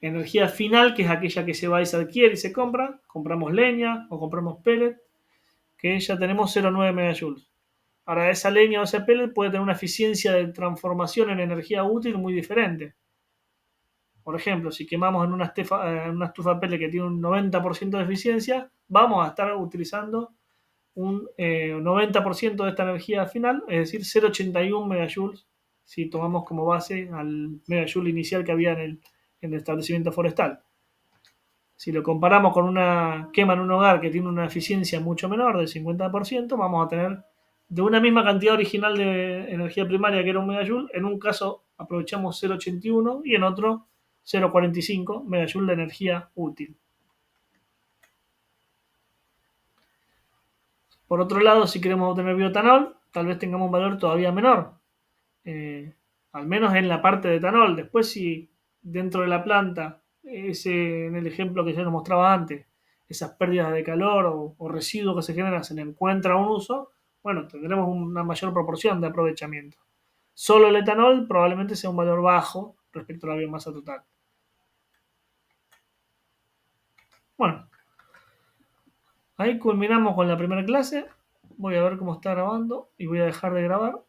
[SPEAKER 1] energía final, que es aquella que se va y se adquiere y se compra. Compramos leña o compramos pellet, que ya tenemos 0,9 megajoules. Ahora, esa leña o ese pellet puede tener una eficiencia de transformación en energía útil muy diferente. Por ejemplo, si quemamos en una estufa pellet que tiene un 90% de eficiencia, vamos a estar utilizando un 90% de esta energía final, es decir, 0,81 megajoules, si tomamos como base al megajoule inicial que había en el establecimiento forestal. Si lo comparamos con una quema en un hogar que tiene una eficiencia mucho menor, del 50%, vamos a tener de una misma cantidad original de energía primaria que era un megajoule, en un caso aprovechamos 0,81 y en otro 0,45 megajoule de energía útil. Por otro lado, si queremos obtener bioetanol, tal vez tengamos un valor todavía menor, al menos en la parte de etanol. Después, si dentro de la planta, en el ejemplo que yo nos mostraba antes, esas pérdidas de calor o residuos que se generan se le encuentra un uso, bueno, tendremos una mayor proporción de aprovechamiento. Solo el etanol probablemente sea un valor bajo respecto a la biomasa total. Bueno, ahí culminamos con la primera clase. Voy a ver cómo está grabando y voy a dejar de grabar.